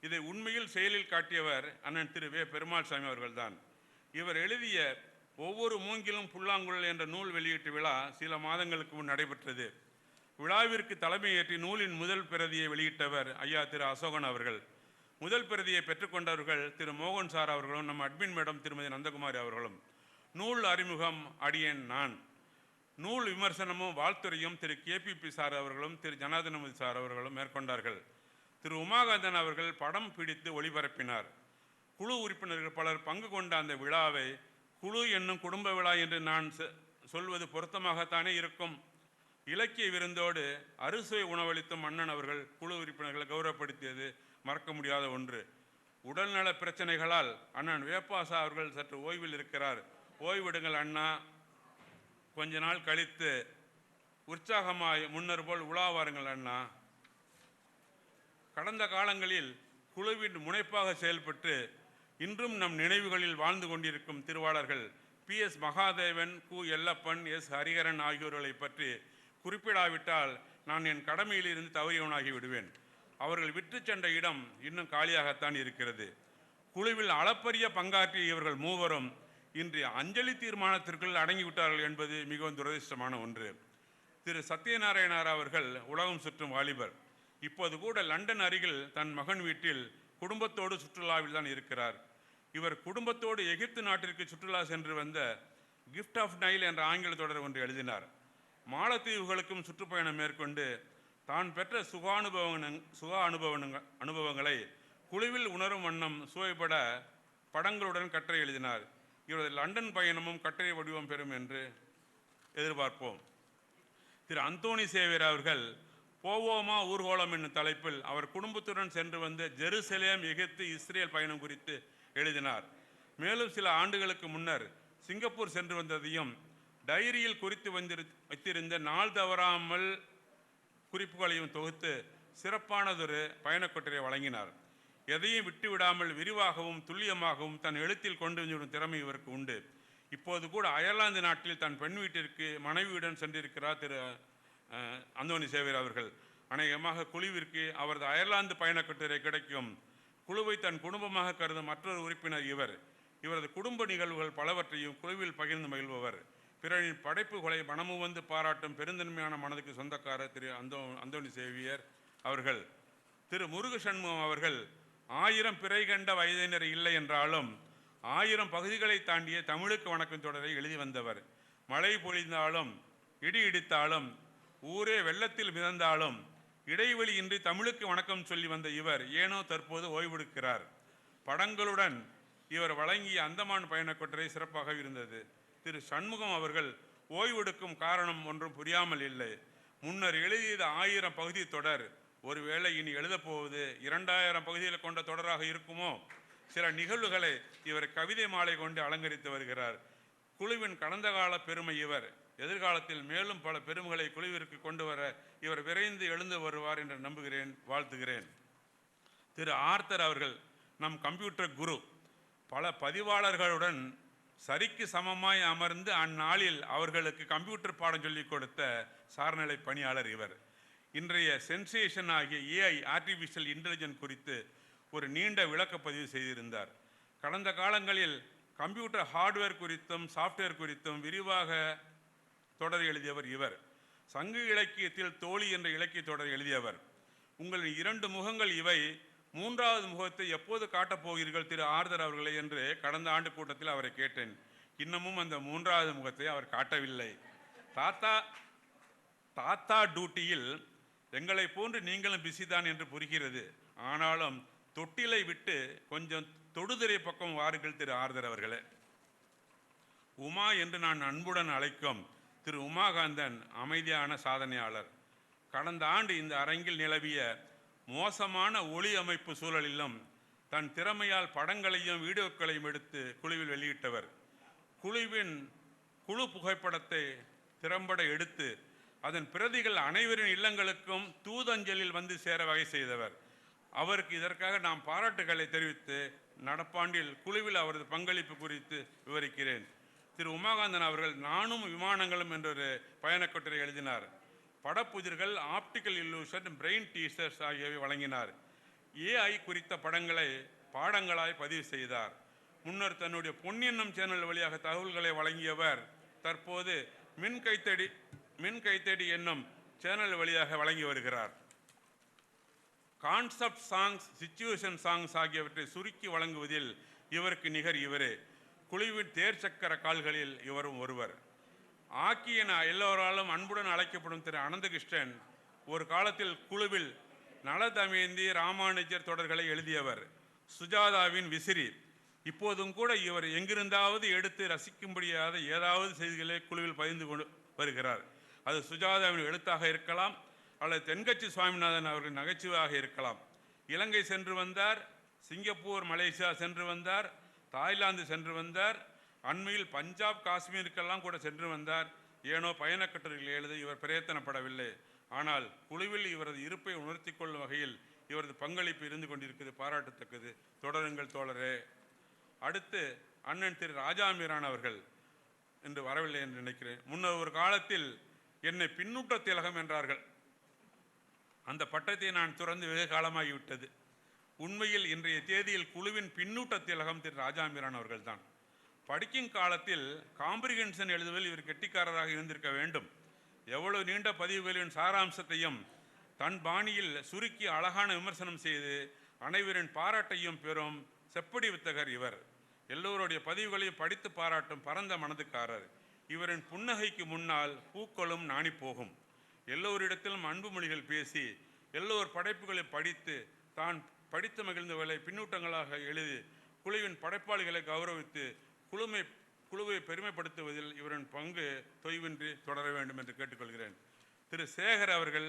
இதை உண்மையில் செயலில் காட்டியவர் அண்ணன் திரு வே பெருமாள் சாமி அவர்கள்தான். இவர் எழுதிய ஒவ்வொரு மூங்கிலும் புல்லாங்குழல் என்ற நூல் வெளியீட்டு விழா சில மாதங்களுக்கு முன் நடைபெற்றது. விழாவிற்கு தலைமை ஏற்றி நூலின் முதல் பிரதியை வெளியிட்டவர் ஐயா திரு அசோகன் அவர்கள். முதல் பிரதியை பெற்றுக்கொண்டவர்கள் திரு மோகன் சார் அவர்களும் நம் அட்மின் மேடம் திருமதி நந்தகுமாரி அவர்களும். நூல் அறிமுகம் அடியேன் நான். நூல் விமர்சனமும் வாழ்த்துறையும் திரு கேபிபி சார் அவர்களும் திரு ஜனார்தனமதி சார் அவர்களும் மேற்கொண்டார்கள். திரு உமாகாந்தன் அவர்கள் படம் பிடித்து ஒளிபரப்பினார். குழு உறுப்பினர்கள் பலர் பங்கு கொண்ட அந்த விழாவை குழு என்னும் குடும்ப விழா என்று நான் சொல்வது பொருத்தமாகத்தானே இருக்கும். இலக்கிய விருந்தோடு அறுசுவை உணவளித்தும் அண்ணன் அவர்கள் குழு உறுப்பினர்களை கௌரவப்படுத்தியது மறக்க முடியாத ஒன்று. உடல்நல பிரச்சனைகளால் அண்ணன் வேப்பாசா அவர்கள் சற்று ஓய்வில் இருக்கிறார். ஓய்விடுங்கள் அண்ணா, கொஞ்ச நாள் கழித்து உற்சாகமாய் முன்னர் போல் உலாவாருங்கள் அண்ணா. கடந்த காலங்களில் குழுவின் முனைப்பாக செயல்பட்டு இன்றும் நம் நினைவுகளில் வாழ்ந்து கொண்டிருக்கும் திருவாளர்கள் பி.எஸ். மகாதேவன், கு. எல்லப்பன், எஸ். ஹரிஹரன் ஆகியோர்களை பற்றி குறிப்பிடாவிட்டால் நான் என் கடமையிலிருந்து தவறியவனாகி விடுவேன். அவர்கள் விற்று சென்ற இடம் இன்னும் காலியாகத்தான் இருக்கிறது. குழுவில் அளப்பரிய பங்காற்றிய இவர்கள் மூவரும் இன்று அஞ்சலி தீர்மானத்திற்குள் அடங்கிவிட்டார்கள் என்பது மிகவும் துரதிர்ஷ்டமான ஒன்று. திரு சத்யநாராயணர் அவர்கள் உலகம் சுற்றும் வாலிபர். இப்போது கூட லண்டன் அருகில் தன் மகன் வீட்டில் குடும்பத்தோடு சுற்றுலாவில் தான் இருக்கிறார். இவர் குடும்பத்தோடு எகிப்து நாட்டிற்கு சுற்றுலா சென்று வந்த கிஃப்ட் ஆஃப் நைல் என்ற ஆங்கில தொடர் ஒன்று எழுதினார். மாலத்தீவுகளுக்கும் சுற்றுப்பயணம் மேற்கொண்டு தான் பெற்ற அனுபவங்களை குழுவில் உணரும் வண்ணம் சுவைப்பட படங்களுடன் கட்டுரை எழுதினார். இவரது லண்டன் பயணமும் கட்டுரை வடிவம் பெறும் என்று எதிர்பார்ப்போம். திரு அந்தோணி சேவியர் அவர்கள் போவோமா ஊர்கோலம் என்னும் தலைப்பில் அவர் குடும்பத்துடன் சென்று வந்த ஜெருசலேம், எகிப்து, இஸ்ரேல் பயணம் குறித்து எழுதினார். மேலும் சில ஆண்டுகளுக்கு முன்னர் சிங்கப்பூர் சென்று வந்ததையும் டைரியில் குறித்து வைத்திருந்த நாள் தவறாமல் குறிப்புகளையும் தொகுத்து சிறப்பானதொரு பயணக்கட்டுரை வழங்கினார். எதையும் விட்டுவிடாமல் விரிவாகவும் துல்லியமாகவும் தன் எழுத்தில் கொண்டு வந்துவிடும் திறமை இவருக்கு உண்டு. இப்போது கூட அயர்லாந்து நாட்டில் தன் பெண் வீட்டிற்கு மனைவியுடன் சென்றிருக்கிறார் திரு அந்தோணி சேவியர் அவர்கள். அநேகமாக குழுவிற்கு அவரது அயர்லாந்து பயணக்கட்டுரை கிடைக்கும். குழுவை தன் குடும்பமாக கருதும் மற்றொரு உறுப்பினர் இவர். இவரது குடும்ப நிகழ்வுகள் பலவற்றையும் குழுவில் பகிர்ந்து மகிழ்பவர். பிறரின் படைப்புகளை மனமு வந்து பாராட்டும் பெருந்தன்மையான மனதுக்கு சொந்தக்காரர் திரு அந்தோணி சேவியர் அவர்கள். திரு முருக சண்முகம் அவர்கள் 1000 பிறை கண்ட வயதினர் இல்லை என்றாலும் 1000 பகுதிகளை தாண்டிய தமிழுக்கு வணக்கம் தொடரை எழுதி வந்தவர். மழை பொழிந்தாலும் இடி இடித்தாலும் ஊரே வெள்ளத்தில் மிதந்தாலும் இடைவெளியின்றி தமிழுக்கு வணக்கம் சொல்லி வந்த இவர் ஏனோ தற்போது ஓய்வெடுக்கிறார். படங்களுடன் இவர் வழங்கிய அந்தமான் பயணக்கட்டுரை சிறப்பாக இருந்தது. திரு சண்முகம் அவர்கள் ஓய்வெடுக்கும் காரணம் ஒன்றும் புரியாமல் இல்லை. முன்னர் எழுதியது 1000 பகுதி தொடர் ஒருவேளை இனி எழுதப்போவது 2000 பகுதிகளை கொண்ட தொடராக இருக்குமோ? சில நிகழ்வுகளை இவர் கவிதை மாலை கொண்டு அலங்கரித்து வருகிறார். குழுவின் கடந்த கால பெருமை இவர். எதிர்காலத்தில் மேலும் பல பெருமைகளை குழுவிற்கு கொண்டு வர இவர் விரைந்து எழுந்து வருவார் என்று நம்புகிறேன், வாழ்த்துகிறேன். திரு ஆர்த்தர் அவர்கள் நம் கம்ப்யூட்டர் குரு. பல பதிவாளர்களுடன் சரிக்கு சமமாய் அமர்ந்து அந்நாளில் அவர்களுக்கு கம்ப்யூட்டர் பாடம் சொல்லிக் கொடுத்த சார்நிலை பணியாளர் இவர். இன்றைய சென்சேஷன் ஆகிய ஏஐ ஆர்டிஃபிஷியல் இன்டெலிஜென்ஸ் குறித்து ஒரு நீண்ட விளக்கப்பதிவு செய்திருந்தார். கடந்த காலங்களில் கம்ப்யூட்டர் ஹார்ட்வேர் குறித்தும் சாஃப்ட்வேர் குறித்தும் விரிவாக தொடர் எழுதியவர் இவர். சங்க இலக்கியத்தில் தோழி என்ற இலக்கிய தொடர் எழுதியவர். உங்களின் 2 முகங்கள் இவை, 3வது முகத்தை எப்போது காட்டப் போகிறீர்கள் திரு ஆர்தர் அவர்களே என்று கடந்த ஆண்டு கூட்டத்தில் அவரை கேட்டேன். இன்னமும் அந்த 3வது முகத்தை அவர் காட்டவில்லை. தாத்தா டியூட்டியில் எங்களை போன்று நீங்களும் பிஸி தான் என்று புரிகிறது. ஆனாலும் தொட்டிலை விட்டு கொஞ்சம் தொடுதிரை பக்கம் வாருங்கள் திரு ஆர்தர் அவர்களே. உமா என்று நான் அன்புடன் அழைக்கும் திரு உமாகாந்தன் அமைதியான சாதனையாளர். கடந்த ஆண்டு இந்த அரங்கில் நிலவிய மோசமான ஒளி அமைப்பு சூழலிலும் தன் திறமையால் படங்களையும் வீடியோக்களையும் எடுத்து குழுவில் வெளியிட்டவர். குழு புகைப்படத்தை திறம்பட எடுத்து அதன் பிரதிகள் அனைவரின் இல்லங்களுக்கும் தூதஞ்சலில் வந்து சேர வகை செய்தவர். அவருக்கு இதற்காக நாம் பாராட்டுகளை தெரிவித்து நடப்பாண்டில் குழுவில் அவரது பங்களிப்பு குறித்து விவரிக்கிறேன். திரு உமாகாந்தன் அவர்கள் நானும் விமானங்களும் என்றொரு பயணக்கட்டுரை எழுதினார். படப்புதிர்கள், ஆப்டிக்கல் இல்லூஷன், பிரெயின் டீசர்ஸ் ஆகியவை வழங்கினார். ஏஐ குறித்த படங்களை பாடங்களாய் பதிவு செய்தார். முன்னர் தன்னுடைய பொன்னியன்னம் சேனல் வழியாக தகவல்களை வழங்கியவர் தற்போது மின் கைத்தடி என்னும் சேனல் வழியாக வழங்கி வருகிறார். கான்செப்ட் சாங்ஸ், சிச்சுவேஷன் சாங்ஸ் ஆகியவற்றை சுருக்கி வழங்குவதில் இவருக்கு நிகர் இவரே. குழுவின் தேர்ச்சக்கர கால்களில் இவரும் ஒருவர். ஆக்கி என எல்லோராலும் அன்புடன் அழைக்கப்படும் திரு அனந்தகிருஷ்ணன் ஒரு காலத்தில் குழுவில் நலதமேந்தி, ராமானுஜர் தொடர்களை எழுதியவர். சுஜாதாவின் விசிறி. இப்போதும் கூட இவர் எங்கிருந்தாவது எடுத்து ரசிக்கும்படியாத ஏதாவது செய்திகளை குழுவில் பகிர்ந்து கொண்டு வருகிறார். அது சுஜாதாவின் எழுத்தாக இருக்கலாம், அல்லது தென்கட்சி சுவாமிநாதன் அவர்களின் நகைச்சுவையாக இருக்கலாம். இலங்கை சென்று வந்தார், சிங்கப்பூர், மலேசியா சென்று வந்தார், தாய்லாந்து சென்று வந்தார், அண்மையில் பஞ்சாப், காஷ்மீருக்கெல்லாம் கூட சென்று வந்தார். ஏனோ பயணக்கட்டுரைகள் எழுத இவர் பிரயத்தனப்படவில்லை. ஆனால் குழுவில் இவரது இருப்பை உணர்த்தி கொள்ளும் வகையில் இவரது பங்களிப்பு இருந்து கொண்டிருக்கிறது, பாராட்டத்தக்கது. தொடருங்கள் தோழரே. அடுத்து அண்ணன் திரு ராஜாமீரான் அவர்கள் இன்று வரவில்லை என்று நினைக்கிறேன். முன்னர் ஒரு காலத்தில் என்னை பின்னூட்ட திலகம் என்றார்கள். அந்த பட்டத்தை நான் துறந்து வெகு காலமாகிவிட்டது. உண்மையில் இன்றைய தேதியில் குழுவின் பின்னூட்ட திலகம் திரு ராஜாமீரான் அவர்கள்தான். படிக்கும் காலத்தில் காம்ப்ரிஹென்ஷன் எழுதுவதில் இவர் கெட்டிக்காரராக இருந்திருக்க வேண்டும். எவ்வளவு நீண்ட பதிவுகளின் சாராம்சத்தையும் தன் பாணியில் சுருக்கி அழகான விமர்சனம் செய்து அனைவரின் பாராட்டையும் பெறும் செப்படி வித்தகர் இவர். எல்லோருடைய பதிவுகளையும் படித்து பாராட்டும் பரந்த மனதுக்காரர். இவரின் புன்னகைக்கு முன்னால் பூக்களும் நாணி போகும். எல்லோரிடத்திலும் அன்பு மொழிகள் பேசி எல்லோர் படைப்புகளை படித்து தான் படித்து மகிழ்ந்தவர்களை பின்னூட்டங்களாக எழுதி குழுவின் படைப்பாளிகளை கௌரவித்து குழுவை பெருமைப்படுத்துவதில் இவரின் பங்கு தொய்வின்றி தொடர வேண்டும் என்று கேட்டுக்கொள்கிறேன். திரு சேகர் அவர்கள்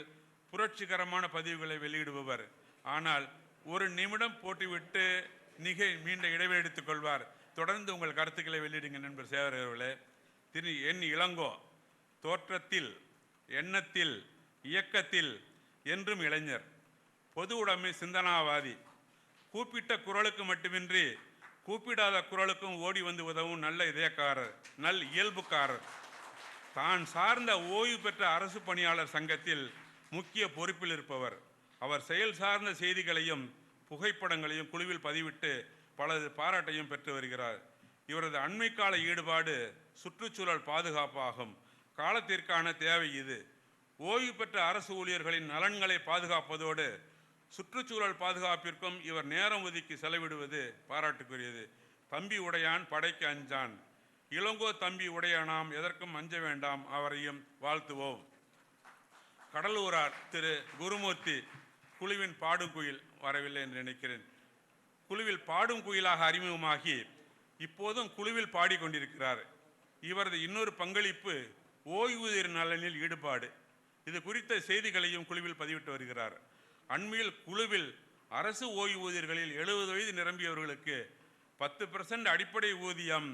புரட்சிகரமான பதிவுகளை வெளியிடுபவர். ஆனால் ஒரு நிமிடம் போட்டிவிட்டு மீண்ட இடைவெளி எடுத்துக் கொள்வார். தொடர்ந்து உங்கள் கருத்துக்களை வெளியிடுங்க நண்பர் சேகர் அவர்களே. திரு என் இளங்கோ தோற்றத்தில், எண்ணத்தில், இயக்கத்தில் என்றும் இளைஞர், பொது உடைமை சிந்தனாவாதி, கூப்பிட்ட குரலுக்கு மட்டுமின்றி கூப்பிடாத குரலுக்கும் ஓடி வந்து உதவும் நல்ல இதயக்காரர், நல் இயல்புக்காரர். தான் சார்ந்த ஓய்வு பெற்ற அரசு பணியாளர் சங்கத்தில் முக்கிய பொறுப்பில் இருப்பவர். அவர் செயல் சார்ந்த செய்திகளையும் புகைப்படங்களையும் குழுவில் பதிவிட்டு பலது பாராட்டையும் பெற்று வருகிறார். இவரது அண்மைக்கால ஈடுபாடு சுற்றுச்சூழல் பாதுகாப்பாகும். காலத்திற்கான தேவை இது. ஓய்வு பெற்ற அரசு ஊழியர்களின் நலன்களை பாதுகாப்பதோடு சுற்றுச்சூழல் பாதுகாப்பிற்கும் இவர் நேரம் ஒதுக்கி செலவிடுவது பாராட்டுக்குரியது. தம்பி உடையான் படைக்கு அஞ்சான். இளங்கோ தம்பி உடையானாம், எதற்கும் அஞ்ச வேண்டாம், அவரையும் வாழ்த்துவோம். கடலூரார் திரு குருமூர்த்தி குழுவின் பாடும் குயில் வரவில்லை என்று நினைக்கிறேன். குழுவில் பாடும் குயிலாக அறிமுகமாகி இப்போதும் குழுவில் பாடிக்கொண்டிருக்கிறார். இவரது இன்னொரு பங்களிப்பு ஓய்வூதியர் நலனில் ஈடுபாடு. இது குறித்த செய்திகளையும் குழுவில் பதிவிட்டு வருகிறார். அண்மையில் குழுவில் அரசு ஓய்வூதியர்களில் 70 வயது நிரம்பியவர்களுக்கு 10% அடிப்படை ஊதியம்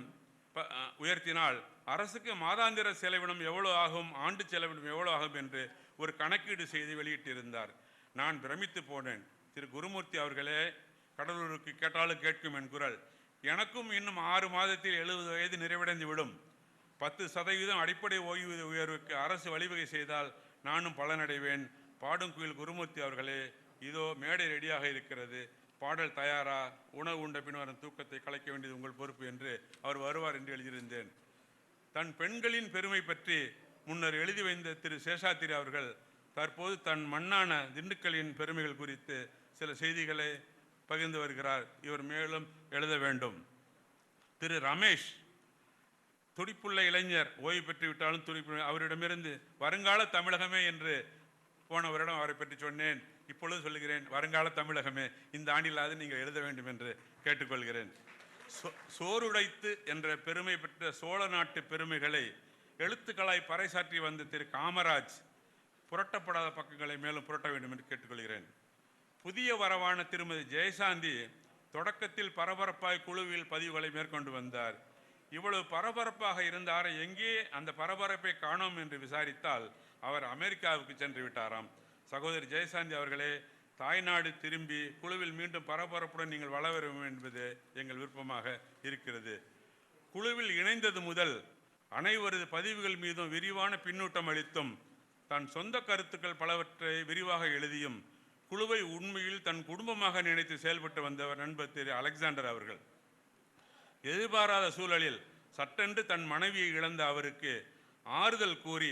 உயர்த்தினால் அரசுக்கு மாதாந்திர செலவினம் எவ்வளோ ஆகும், ஆண்டு செலவினம் எவ்வளோ ஆகும் என்று ஒரு கணக்கீடு செய்து வெளியிட்டிருந்தார். நான் பிரமித்து போனேன். திரு குருமூர்த்தி அவர்களே, கடலூருக்கு கேட்டாலும் கேட்கும் என் குரல். எனக்கும் இன்னும் 6 மாதத்தில் 70 வயது நிறைவடைந்து விடும். 10% அடிப்படை ஓய்வூதிய உயர்வுக்கு அரசு வழிவகை செய்தால் நானும் பலனடைவேன். பாடும் குயில் குருமூர்த்தி அவர்களே, இதோ மேடை ரெடியாக இருக்கிறது, பாடல் தயாரா, உணவு உண்ட பின் வரும் தூக்கத்தை கலைக்க வேண்டியது உங்கள் பொறுப்பு என்று அவர் வருவார் என்று எழுதியிருந்தேன். தன் பெண்களின் பெருமை பற்றி முன்னர் எழுதி வைத்த திரு சேஷாத்திரி அவர்கள் தற்போது தன் மண்ணான திண்டுக்கலின் பெருமைகள் குறித்து சில செய்திகளை பகிர்ந்து வருகிறார். இவர் மேலும் எழுத வேண்டும். திரு ரமேஷ் துடிப்புள்ள இளைஞர், ஓய்வு பெற்று விட்டாலும் துடிப்பு. அவரிடமிருந்து வருங்கால தமிழகமே என்று போன வருடம் அவரை பற்றி சொன்னேன். இப்பொழுது சொல்லுகிறேன், வருங்கால தமிழகமே இந்த ஆண்டிலாவது நீங்கள் எழுத வேண்டும் என்று கேட்டுக்கொள்கிறேன். சோறுடைத்து என்ற பெருமை பெற்ற சோழ நாட்டு பெருமைகளை எழுத்துக்களாய் பறைசாற்றி வந்த திரு காமராஜ் புரட்டப்படாத பக்கங்களை மேலும் புரட்ட வேண்டும் என்று கேட்டுக்கொள்கிறேன். புதிய வரவான திருமதி ஜெயசாந்தி தொடக்கத்தில் பரபரப்பாய் குழுவில் பதிவுகளை மேற்கொண்டு வந்தார். இவ்வளவு பரபரப்பாக இருந்தார், எங்கே அந்த பரபரப்பை காணோம் என்று விசாரித்தால் அவர் அமெரிக்காவுக்கு சென்று விட்டாராம். சகோதரி ஜெயசாந்தி அவர்களே, தாய்நாடு திரும்பி குழுவில் மீண்டும் பரபரப்புடன் நீங்கள் வளர வேண்டும் என்பது எங்கள் விருப்பமாக இருக்கிறது. குழுவில் இணைந்தது முதல் அனைவரது பதிவுகள் மீதும் விரிவான பின்னூட்டம் அளித்தும் தன் சொந்த கருத்துக்கள் பலவற்றை விரிவாக எழுதியும் குழுவை உண்மையில் தன் குடும்பமாக நினைத்து செயல்பட்டு வந்தவர் நண்பர் திரு அலெக்சாண்டர் அவர்கள். எதிர்பாராத சூழலில் சட்டென்று தன் மனைவியை இழந்த அவருக்கு ஆறுதல் கூறி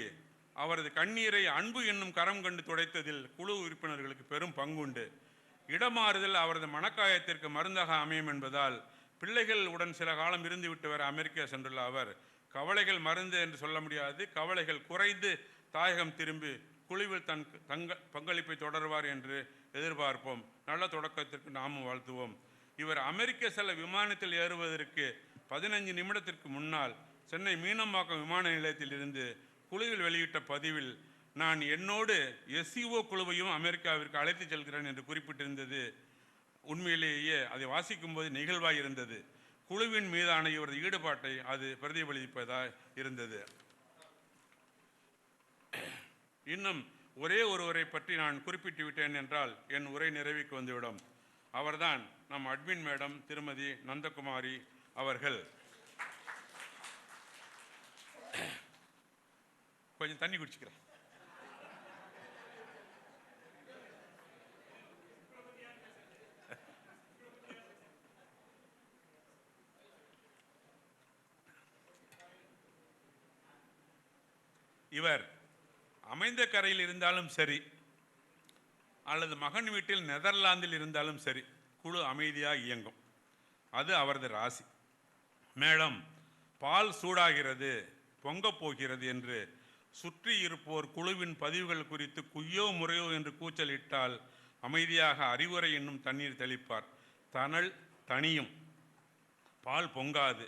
அவரது கண்ணீரை அன்பு என்னும் கரம் கண்டு துடைத்ததில் குழு உறுப்பினர்களுக்கு பெரும் பங்குண்டு. இடமாறுதல் அவரது மனக்காயத்திற்கு மருந்தாக அமையும் என்பதால் பிள்ளைகள் உடன் சில காலம் இருந்து விட்டு வர அமெரிக்கா சென்றுள்ள அவர் கவலைகள் மருந்து என்று சொல்ல முடியாது, கவலைகள் குறைந்து தாயகம் திரும்பி குழுவில் தன் பங்களிப்பை தொடர்வார் என்று எதிர்பார்ப்போம். நல்ல தொடக்கத்திற்கு நாமும் வாழ்த்துவோம். இவர் அமெரிக்க செல்ல விமானத்தில் ஏறுவதற்கு 15 நிமிடத்திற்கு முன்னால் சென்னை மீனம்பாக்கம் விமான நிலையத்தில் இருந்து குழுவில் வெளியிட்ட பதிவில் நான் என்னோடு SCO குழுவையும் அமெரிக்காவிற்கு அழைத்து செல்கிறேன் என்று குறிப்பிட்டிருந்தது உண்மையிலேயே அதை வாசிக்கும் போது நிகழ்வாய் இருந்தது. குழுவின் மீதான இவரது ஈடுபாட்டை அது பிரதிபலிப்பதாக இருந்தது. இன்னும் ஒரே ஒருவரை பற்றி நான் குறிப்பிட்டு விட்டேன் என்றால் என் உரை நிறைவுக்கு வந்துவிடும். அவர்தான் நம் அட்மின் மேடம் திருமதி நந்தகுமாரி அவர்கள். கொஞ்சம் தண்ணி குடிச்சுக்கிறேன். இவர் அமைந்த கரையில் இருந்தாலும் சரி அல்லது மகன் வீட்டில் நெதர்லாந்தில் இருந்தாலும் சரி குழு அமைதியாக இயங்கும். அது அவரது ராசி. மேலும் பால் சூடாகிறது, பொங்கப் போகிறது என்று சுற்றி இருப்போர் குழுவின் பதிவுகள் குறித்து குய்யோ முறையோ என்று கூச்சலிட்டால் அமைதியாக அறிவுரை என்னும் தண்ணீர் தெளிப்பார். தணல் தனியும், பால் பொங்காது,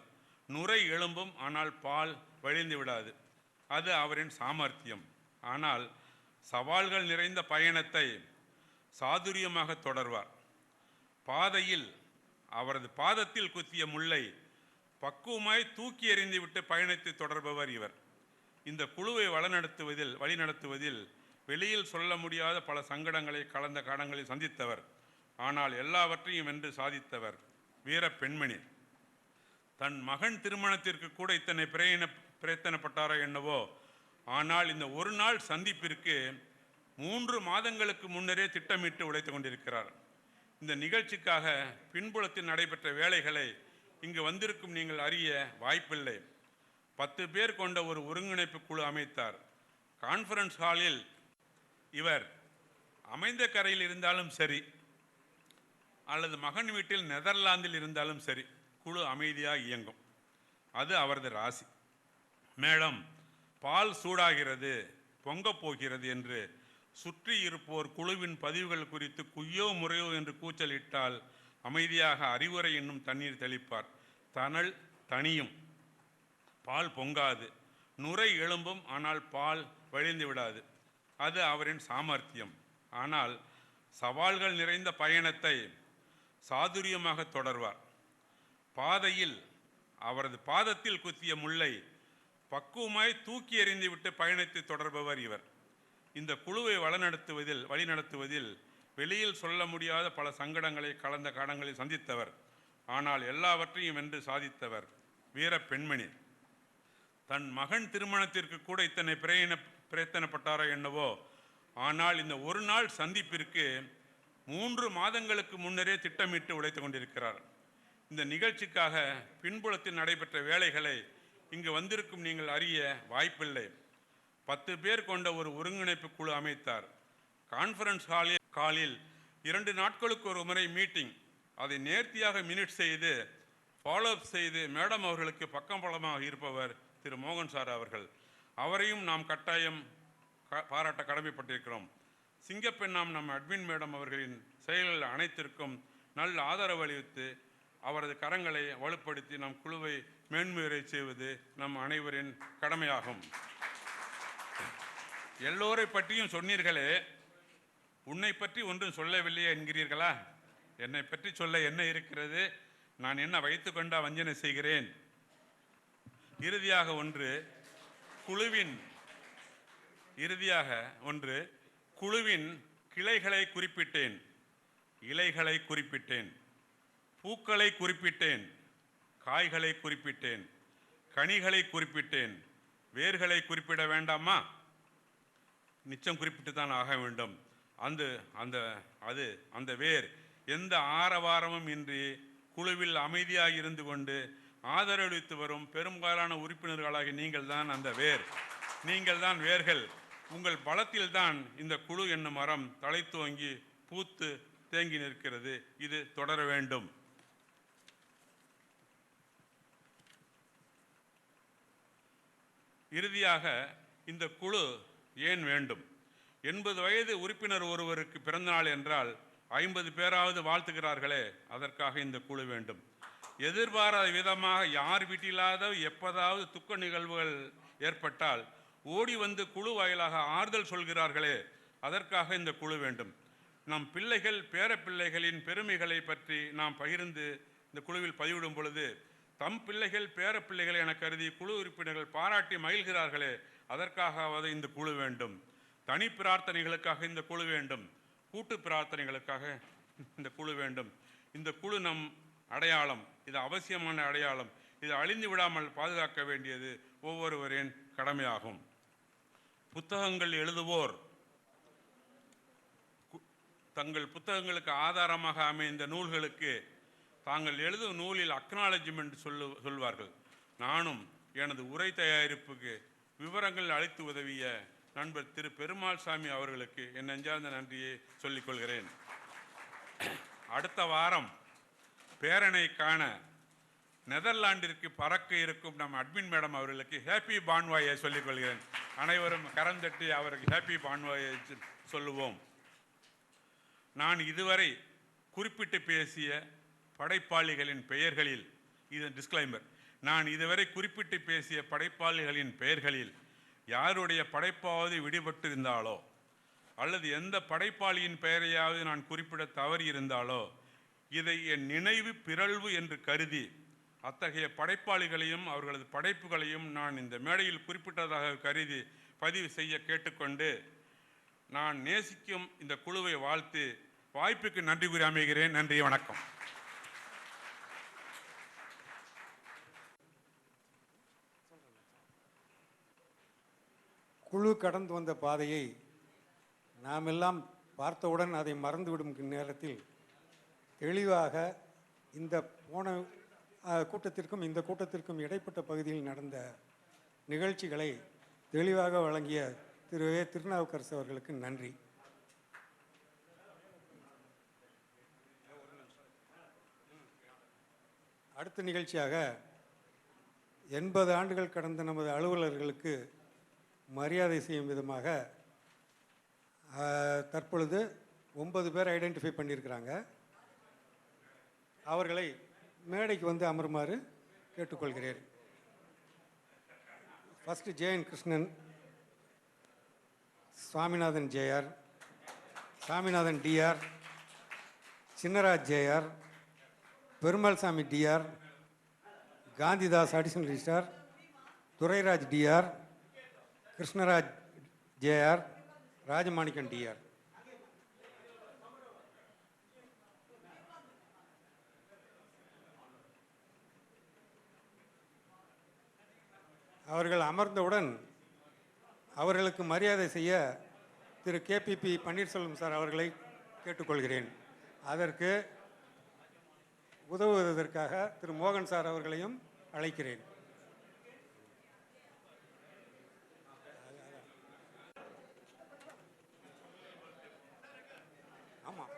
நுரை எழும்பும், ஆனால் பால் வழிந்து விடாது. அது அவரின் சாமர்த்தியம். ஆனால் சவால்கள் நிறைந்த பயணத்தை சாதுரியமாக தொடர்வார். பாதையில் அவரது பாதத்தில் குத்திய முல்லை பக்குவமாய் தூக்கி எறிந்துவிட்டு பயணத்தை தொடர்பவர் இவர். இந்த குழுவை வழிநடத்துவதில் வெளியில் சொல்ல முடியாத பல சங்கடங்களை கலந்த காலங்களில் சந்தித்தவர். ஆனால் எல்லாவற்றையும் வென்று சாதித்தவர் வீர பெண்மணி. தன் மகன் திருமணத்திற்கு கூட இத்தனை பிரயத்தனப்பட்டாரோ என்னவோ. ஆனால் இந்த ஒரு நாள் சந்திப்பிற்கு 3 மாதங்களுக்கு முன்னரே திட்டமிட்டு உழைத்து கொண்டிருக்கிறார். இந்த நிகழ்ச்சிக்காக பின்புலத்தில் நடைபெற்ற வேலைகளை இங்கு வந்திருக்கும் நீங்கள் அறிய வாய்ப்பில்லை. 10 பேர் கொண்ட ஒரு ஒருங்கிணைப்பு குழு அமைத்தார். கான்ஃபரன்ஸ் ஹாலில் இவர் அமைந்த கரையில் இருந்தாலும் சரி அல்லது மகன் வீட்டில் நெதர்லாந்தில் இருந்தாலும் சரி குழு அமைதியாக இயங்கும். அது அவரது ராசி. மேலும் பால் சூடாகிறது, பொங்கப் போகிறது என்று சுற்றி இருப்போர் குழுவின் பதிவுகள் குறித்து குய்யோ முறையோ என்று கூச்சலிட்டால் அமைதியாக அறிவுரை என்னும் தண்ணீர் தெளிப்பார். தணல் தனியும், பால் பொங்காது, நுரை எழும்பும், ஆனால் பால் வழிந்து விடாது. அது அவரின் சாமர்த்தியம். ஆனால் சவால்கள் நிறைந்த பயணத்தை சாதுரியமாக தொடர்வார். பாதையில் அவரது பாதத்தில் குத்திய முல்லை பக்குவமாய் தூக்கி எறிந்துவிட்டு பயணத்தை தொடர்பவர் இவர். இந்த குழுவை வழிநடத்துவதில் வெளியில் சொல்ல முடியாத பல சங்கடங்களை கலந்த காலங்களில் சந்தித்தவர். ஆனால் எல்லாவற்றையும் வென்று சாதித்தவர் வீர பெண்மணி. தன் மகன் திருமணத்திற்கு கூட இத்தனை பிரயத்தனப்பட்டாரோ என்னவோ. ஆனால் இந்த ஒரு நாள் சந்திப்பிற்கு 3 மாதங்களுக்கு முன்னரே திட்டமிட்டு உழைத்து கொண்டிருக்கிறார். இந்த நிகழ்ச்சிக்காக பின்புலத்தில் நடைபெற்ற வேலைகளை இங்கு வந்திருக்கும் நீங்கள் அறிய வாய்ப்பில்லை. 10 பேர் கொண்ட ஒரு ஒருங்கிணைப்பு குழு அமைத்தார். கான்ஃபரன்ஸ் ஹாலில் 2 நாட்களுக்கு ஒரு முறை மீட்டிங். அதை நேர்த்தியாக மினிட் செய்து ஃபாலோ அப் செய்து மேடம் அவர்களுக்கு பக்கம்பலமாக இருப்பவர் திரு மோகன் சார் அவர்கள். அவரையும் நாம் கட்டாயம் பாராட்ட கடமைப்பட்டிருக்கிறோம். சிங்கப்பெண்ணாம் நம் அட்மின் மேடம் அவர்களின் செயல்கள் அனைத்திற்கும் நல்ல ஆதரவு அளித்து அவரது கரங்களை வலுப்படுத்தி நம் குழுவை மேன்முறை செய்வது நம் அனைவரின் கடமையாகும். எல்லோரை பற்றியும் சொன்னீர்களே, உன்னை பற்றி ஒன்றும் சொல்லவில்லையே என்கிறீர்களா? என்னை பற்றி சொல்ல என்ன இருக்கிறது? நான் என்ன வைத்துக்கொண்டா வஞ்சனை செய்கிறேன்? இறுதியாக குழுவின் கிளைகளை குறிப்பிட்டேன், இலைகளை குறிப்பிட்டேன், பூக்களை குறிப்பிட்டேன், காய்களை குறிப்பிட்டேன், கனிகளை குறிப்பிட்டேன். வேர்களை குறிப்பிட வேண்டாமா? நிச்சயம் குறிப்பிட்டு தான் ஆக வேண்டும். அந்த வேர் எந்த ஆரவாரமும் இன்றி குழுவில் அமைதியாக இருந்து கொண்டு ஆதரவளித்து வரும் பெரும்பாலான உறுப்பினர்களாகி நீங்கள் தான் அந்த வேர், நீங்கள் தான் வேர்கள். உங்கள் பலத்தில் தான் இந்த குழு என்னும் மரம் தழைத்துவங்கி பூத்து தேங்கி நிற்கிறது. இது தொடர வேண்டும். இறுதியாக இந்த குழு ஏன் வேண்டும்? 80 வயது உறுப்பினர் ஒருவருக்கு பிறந்தநாள் என்றால் 50 பேராவது வாழ்த்துகிறார்களே, அதற்காக இந்த குழு வேண்டும். எதிர்பாராத விதமாக யார் வீட்டிலாத எப்போதாவது துக்க நிகழ்வுகள் ஏற்பட்டால் ஓடி வந்து குழு வாயிலாக ஆறுதல் சொல்கிறார்களே, அதற்காக இந்த குழு வேண்டும். நம் பிள்ளைகள் பேரப்பிள்ளைகளின் பெருமைகளை பற்றி நாம் பகிர்ந்து இந்த குழுவில் பதிவிடும் பொழுது தம் பிள்ளைகள் பேரப்பிள்ளைகளை என கருதி குழு உறுப்பினர்கள் பாராட்டி மகிழ்கிறார்களே, அதற்காகவது இந்த குழு வேண்டும். தனி பிரார்த்தனைகளுக்காக இந்த குழு வேண்டும். கூட்டு பிரார்த்தனைகளுக்காக இந்த குழு வேண்டும். இந்த குழு நம் அடையாளம், இது அவசியமான அடையாளம். இது அழிந்து விடாமல் பாதுகாக்க வேண்டியது ஒவ்வொருவரின் கடமையாகும். புத்தகங்கள் எழுதுவோர் தங்கள் புத்தகங்களுக்கு ஆதாரமாக அமைந்த நூல்களுக்கு தாங்கள் எழுதும் நூலில் அக்னாலஜ்மெண்ட் சொல்வார்கள். நானும் எனது உரை தயாரிப்புக்கு விவரங்கள் அளித்து உதவிய நண்பர் திரு பெருமாள் சாமி அவர்களுக்கு என் நெஞ்சார்ந்த நன்றியை சொல்லிக் கொள்கிறேன். அடுத்த வாரம் பேரனை காண நெதர்லாண்டிற்கு பறக்க இருக்கும் நம் அட்மின் மேடம் அவர்களுக்கு ஹேப்பி பான்வாயை சொல்லிக் கொள்கிறேன். அனைவரும் கரம் தட்டி அவருக்கு ஹேப்பி பான்வாயை சொல்லுவோம். நான் இதுவரை குறிப்பிட்டு பேசிய படைப்பாளிகளின் பெயர்களில், இது டிஸ்க்ளைமர், நான் இதுவரை குறிப்பிட்டு பேசிய படைப்பாளிகளின் பெயர்களில் யாருடைய படைப்பாவது விடுபட்டிருந்தாலோ அல்லது எந்த படைப்பாளியின் பெயரையாவது நான் குறிப்பிட தவறி இருந்தாலோ இதை என் நினைவு பிறழ்வு என்று கருதி அத்தகைய படைப்பாளிகளையும் அவர்களது படைப்புகளையும் நான் இந்த மேடையில் குறிப்பிட்டதாக கருதி பதிவு செய்ய கேட்டுக்கொண்டு, நான் நேசிக்கும் இந்த குழுவை வாழ்த்து வாய்ப்புக்கு நன்றி கூறி அமைகிறேன். நன்றி, வணக்கம். குழு கடந்து வந்த பாதையை நாம் எல்லாம் பார்த்தவுடன் அதை மறந்துவிடும் நேரத்தில் தெளிவாக இந்த போன கூட்டத்திற்கும் இந்த கூட்டத்திற்கும் இடைப்பட்ட பகுதியில் நடந்த நிகழ்ச்சிகளை தெளிவாக வழங்கிய திரு திருநாவுக்கரசு அவர்களுக்கு நன்றி. அடுத்த நிகழ்ச்சியாக 80 ஆண்டுகள் கடந்த நமது அலுவலர்களுக்கு மரியாதை செய்யும் விதமாக தற்பொழுது 9 பேர் ஐடென்டிஃபை பண்ணியிருக்கிறாங்க. அவர்களை மேடைக்கு வந்து அமருமாறு கேட்டுக்கொள்கிறேன். First Jayan Krishnan, Swaminathan JR, Saminathan DR, Chinnaraj JR, Perumal Sami DR, Gandhidas additional registrar, Durairaj DR, Krishnaraj JR, Rajamanickan DR. அவர்கள் அமர்ந்தவுடன் அவர்களுக்கு மரியாதை செய்ய திரு கேபிபி பன்னீர்செல்வம் சார் அவர்களை கேட்டுக்கொள்கிறேன். அதற்கு உதவுவதற்காக திரு மோகன் சார் அவர்களையும் அழைக்கிறேன். ஆமாம்,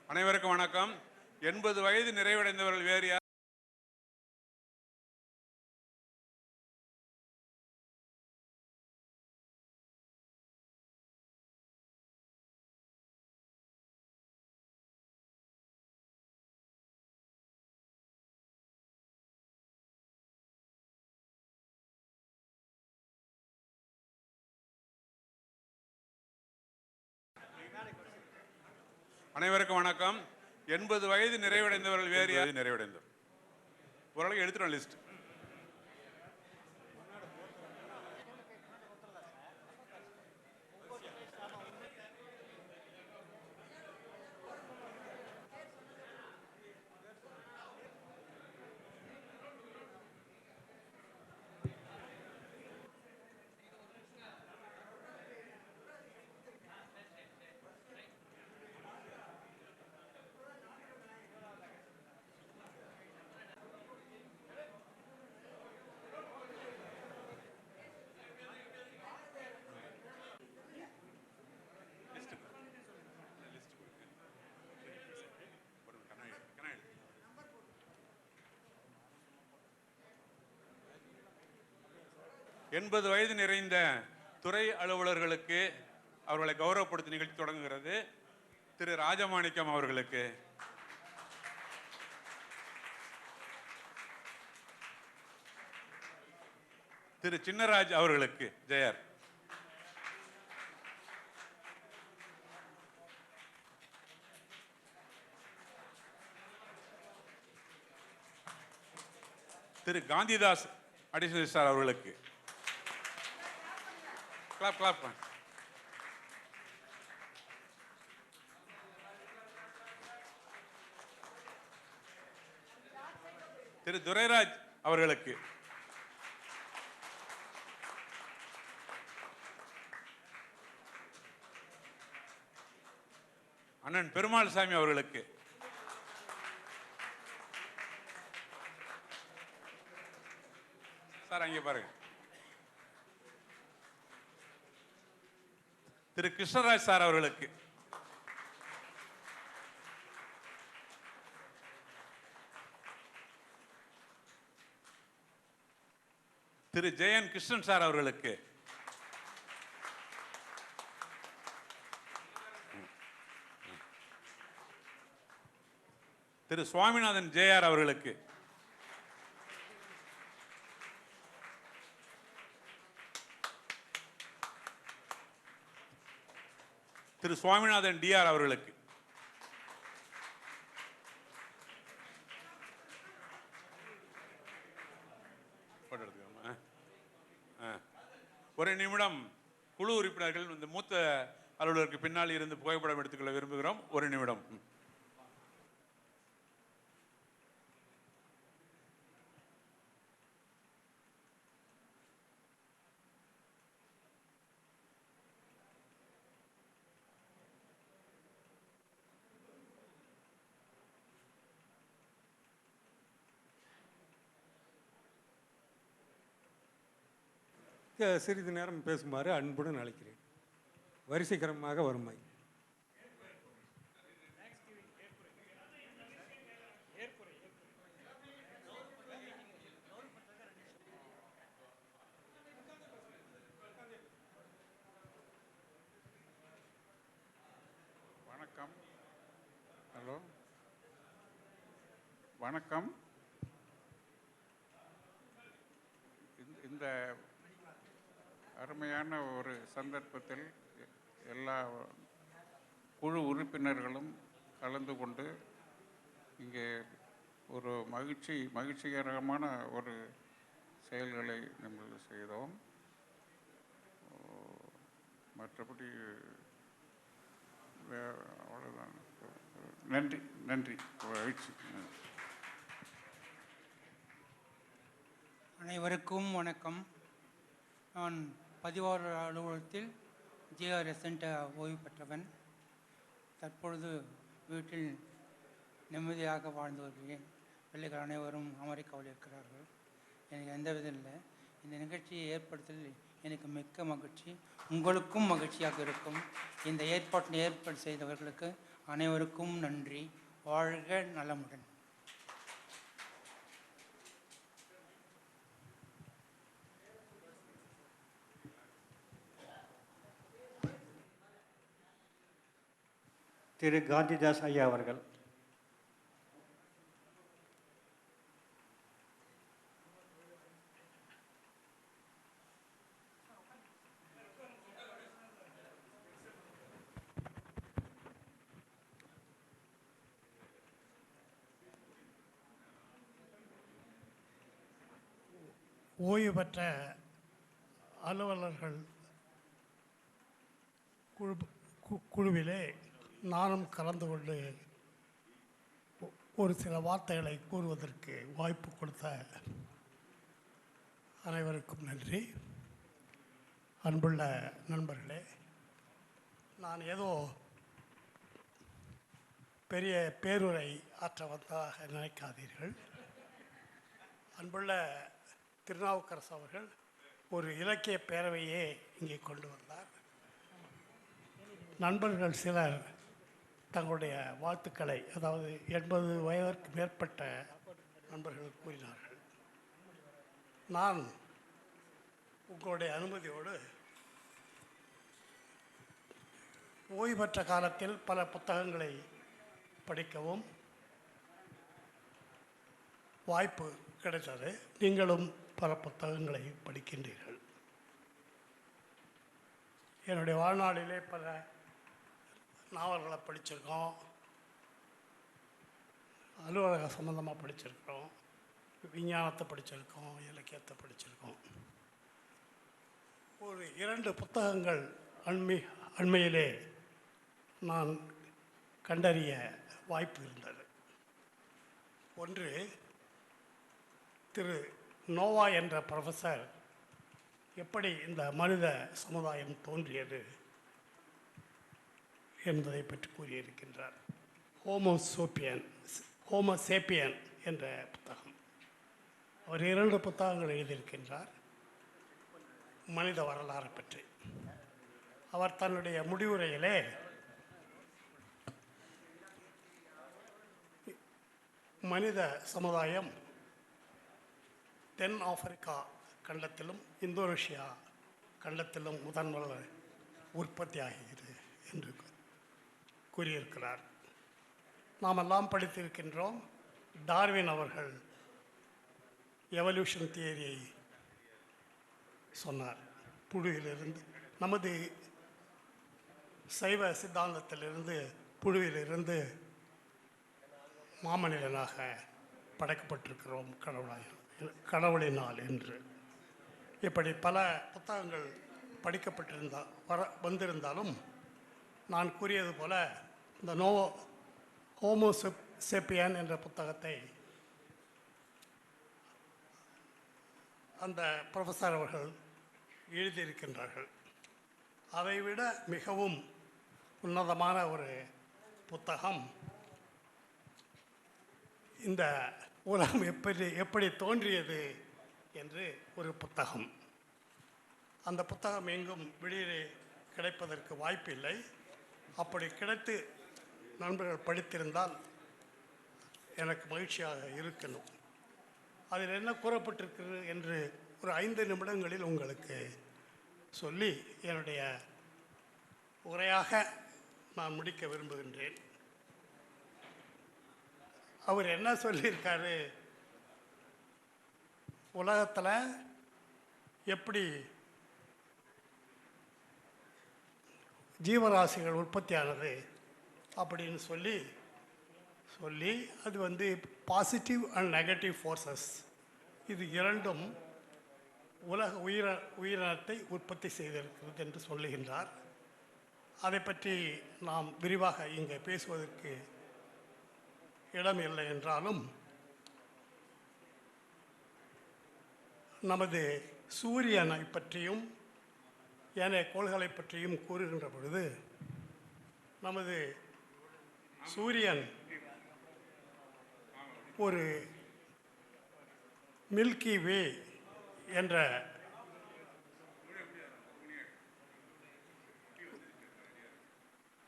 அனைவருக்கும் வணக்கம். 80 வயது நிறைவடைந்தவர்கள் வேறு யார்? அனைவருக்கும் வணக்கம். 80 வயது நிறைவடைந்தவர்கள் வேறு யார்? நிறைவடைந்தவர் ஓரளவு எடுத்துட்டோம் லிஸ்ட். எண்பது வயது நிறைந்த துறை அலுவலர்களுக்கு அவர்களை கௌரவப்படுத்தும் நிகழ்ச்சி தொடங்குகிறது. திரு ராஜமாணிக்கம் அவர்களுக்கு, திரு சின்னராஜ் அவர்களுக்கு ஜெயர், திரு காந்திதாஸ் அடிஷனல் ரிஜிஸ்ட்ரார் அவர்களுக்கு கிளாப் கிளாப். திரு துரைராஜ் அவர்களுக்கு, அண்ணன் பெருமாள் சாமி அவர்களுக்கு, சார் அங்கே பாருங்க, திரு கிருஷ்ணராஜ் சார் அவர்களுக்கு, திரு ஜெயன் கிருஷ்ணன் சார் அவர்களுக்கு, திரு சுவாமிநாதன் ஜேஆர் அவர்களுக்கு, திரு சுவாமிநாதன் டிஆர் அவர்களுக்கு, ஒரு நிமிடம் குழு உறுப்பினர்கள் இந்த மூத்த அலுவலருக்கு பின்னால் இருந்து புகைப்படம் எடுத்துக்கொள்ள விரும்புகிறோம். ஒரு நிமிடம். சிறிது நேரம் பேசுமாறு அன்புடன் அழைக்கிறேன். வரிசைக்கிரமமாக வருமாய். வணக்கம். ஹலோ, வணக்கம். இந்த அருமையான ஒரு சந்தர்ப்பத்தில் எல்லா குழு உறுப்பினர்களும் கலந்து கொண்டு இங்கே ஒரு மகிழ்ச்சிகரமான ஒரு செயல்களை நம்ம செய்தோம். மற்றபடி அவ்வளோதான். நன்றி நன்றி. மகிழ்ச்சி. அனைவருக்கும் வணக்கம். நான் பதிவாளர் அலுவலகத்தில் ஜிஆர்எஸ்என்ட் ஓய்வு பெற்றவன். தற்பொழுது வீட்டில் நிம்மதியாக வாழ்ந்து வருகிறேன். பிள்ளைகள் அனைவரும் அமெரிக்காவில் இருக்கிறார்கள். எனக்கு எந்தவித இல்லை. இந்த நிகழ்ச்சியை ஏற்படுத்தல் எனக்கு மிக்க மகிழ்ச்சி. உங்களுக்கும் மகிழ்ச்சியாக இருக்கும். இந்த ஏற்பாடு செய்தவர்களுக்கு அனைவருக்கும் நன்றி. வாழ்க நலமுடன். திரு காந்திதாஸ் ஐயா அவர்கள். ஓய்வு பெற்ற அலுவலர்கள் குழுவிலே நானும் கலந்து கொண்டு ஒரு சில வார்த்தைகளை கூறுவதற்கு வாய்ப்பு கொடுத்த அனைவருக்கும் நன்றி. அன்புள்ள நண்பர்களே, நான் ஏதோ பெரிய பேருரை ஆற்ற வந்ததாக நினைக்காதீர்கள். அன்புள்ள திருநாவுக்கரசு அவர்கள் ஒரு இலக்கிய பேரவையே இங்கே கொண்டு வந்தார். நண்பர்கள் சிலர் தங்களுடைய வாழ்த்துக்களை, அதாவது 80 வயதிற்கு மேற்பட்ட நண்பர்கள் கூறினார்கள். நான் உங்களுடைய அனுமதியோடு ஓய்வு பெற்ற காலத்தில் பல புத்தகங்களை படிக்கவும் வாய்ப்பு கிடைத்தது. நீங்களும் பல புத்தகங்களை படிக்கின்றீர்கள். என்னுடைய வாழ்நாளிலே பல நாவல்களை படிச்சிருக்கோம், அலுவலக சம்மந்தமாக படிச்சிருக்கிறோம், விஞ்ஞானத்தை படிச்சிருக்கோம், இலக்கியத்தை படிச்சிருக்கோம். ஒரு 2 புத்தகங்கள் அண்மையிலே நான் கண்டறிய வாய்ப்பு இருந்தது. ஒன்று, திரு நோவா என்ற ப்ரொஃபஸர் எப்படி இந்த மனித சமுதாயம் தோன்றியது என்பதை பற்றி கூறியிருக்கின்றார். ஹோமோசேப்பியன் என்ற புத்தகம். அவர் 2 புத்தகங்கள் எழுதியிருக்கின்றார் மனித வரலாறு பற்றி. அவர் தன்னுடைய முடிவுரையிலே மனித சமுதாயம் தென் ஆப்பிரிக்கா கண்டத்திலும் இந்தோனேஷியா கண்டத்திலும் முதன்முறை உற்பத்தி ஆகிறது என்று கூறியிருக்கிறார். நாம் எல்லாம் படித்திருக்கின்றோம். டார்வின் அவர்கள் எவல்யூஷன் தியரியை சொன்னார். புழுவிலிருந்து நமது சைவ சித்தாந்தத்திலிருந்து புழுவிலிருந்து மாமனிதனாக படைக்கப்பட்டிருக்கிறோம் கடவுளினால் என்று. இப்படி பல புத்தகங்கள் வந்திருந்தாலும் நான் கூறியது போல இந்த ஹோமோசேப்பியன் என்ற புத்தகத்தை அந்த ப்ரொஃபஸர் அவர்கள் எழுதியிருக்கின்றார்கள். அதைவிட மிகவும் உன்னதமான ஒரு புத்தகம் இந்த உலகம் எப்படி தோன்றியது என்று ஒரு புத்தகம். அந்த புத்தகம் எங்கும் வெளியே கிடைப்பதற்கு வாய்ப்பில்லை. அப்படி கிடைத்து நண்பர்கள் படித்திருந்தால் எனக்கு மகிழ்ச்சியாக இருக்கணும். அதில் என்ன கூறப்பட்டிருக்கிறது என்று ஒரு 5 நிமிடங்களில் உங்களுக்கு சொல்லி என்னுடைய உரையாக நான் முடிக்க விரும்புகின்றேன். அவர் என்ன சொல்லியிருக்காரு, உலகத்தில் எப்படி ஜீவராசிகள் உற்பத்தியானது அப்படின்னு சொல்லி அது பாசிட்டிவ் அண்ட் நெகட்டிவ் ஃபோர்ஸஸ், இது இரண்டும் உலக உயிரினத்தை உற்பத்தி செய்திருக்கிறது என்று சொல்லுகின்றார். அதை பற்றி நாம் விரிவாக இங்கே பேசுவதற்கு இடம் இல்லை என்றாலும் நமது சூரியனை பற்றியும் ஏனைய கோள்களை பற்றியும் கூறுகின்ற பொழுது நமது சூரியன் ஒரு மில்கி வே என்ற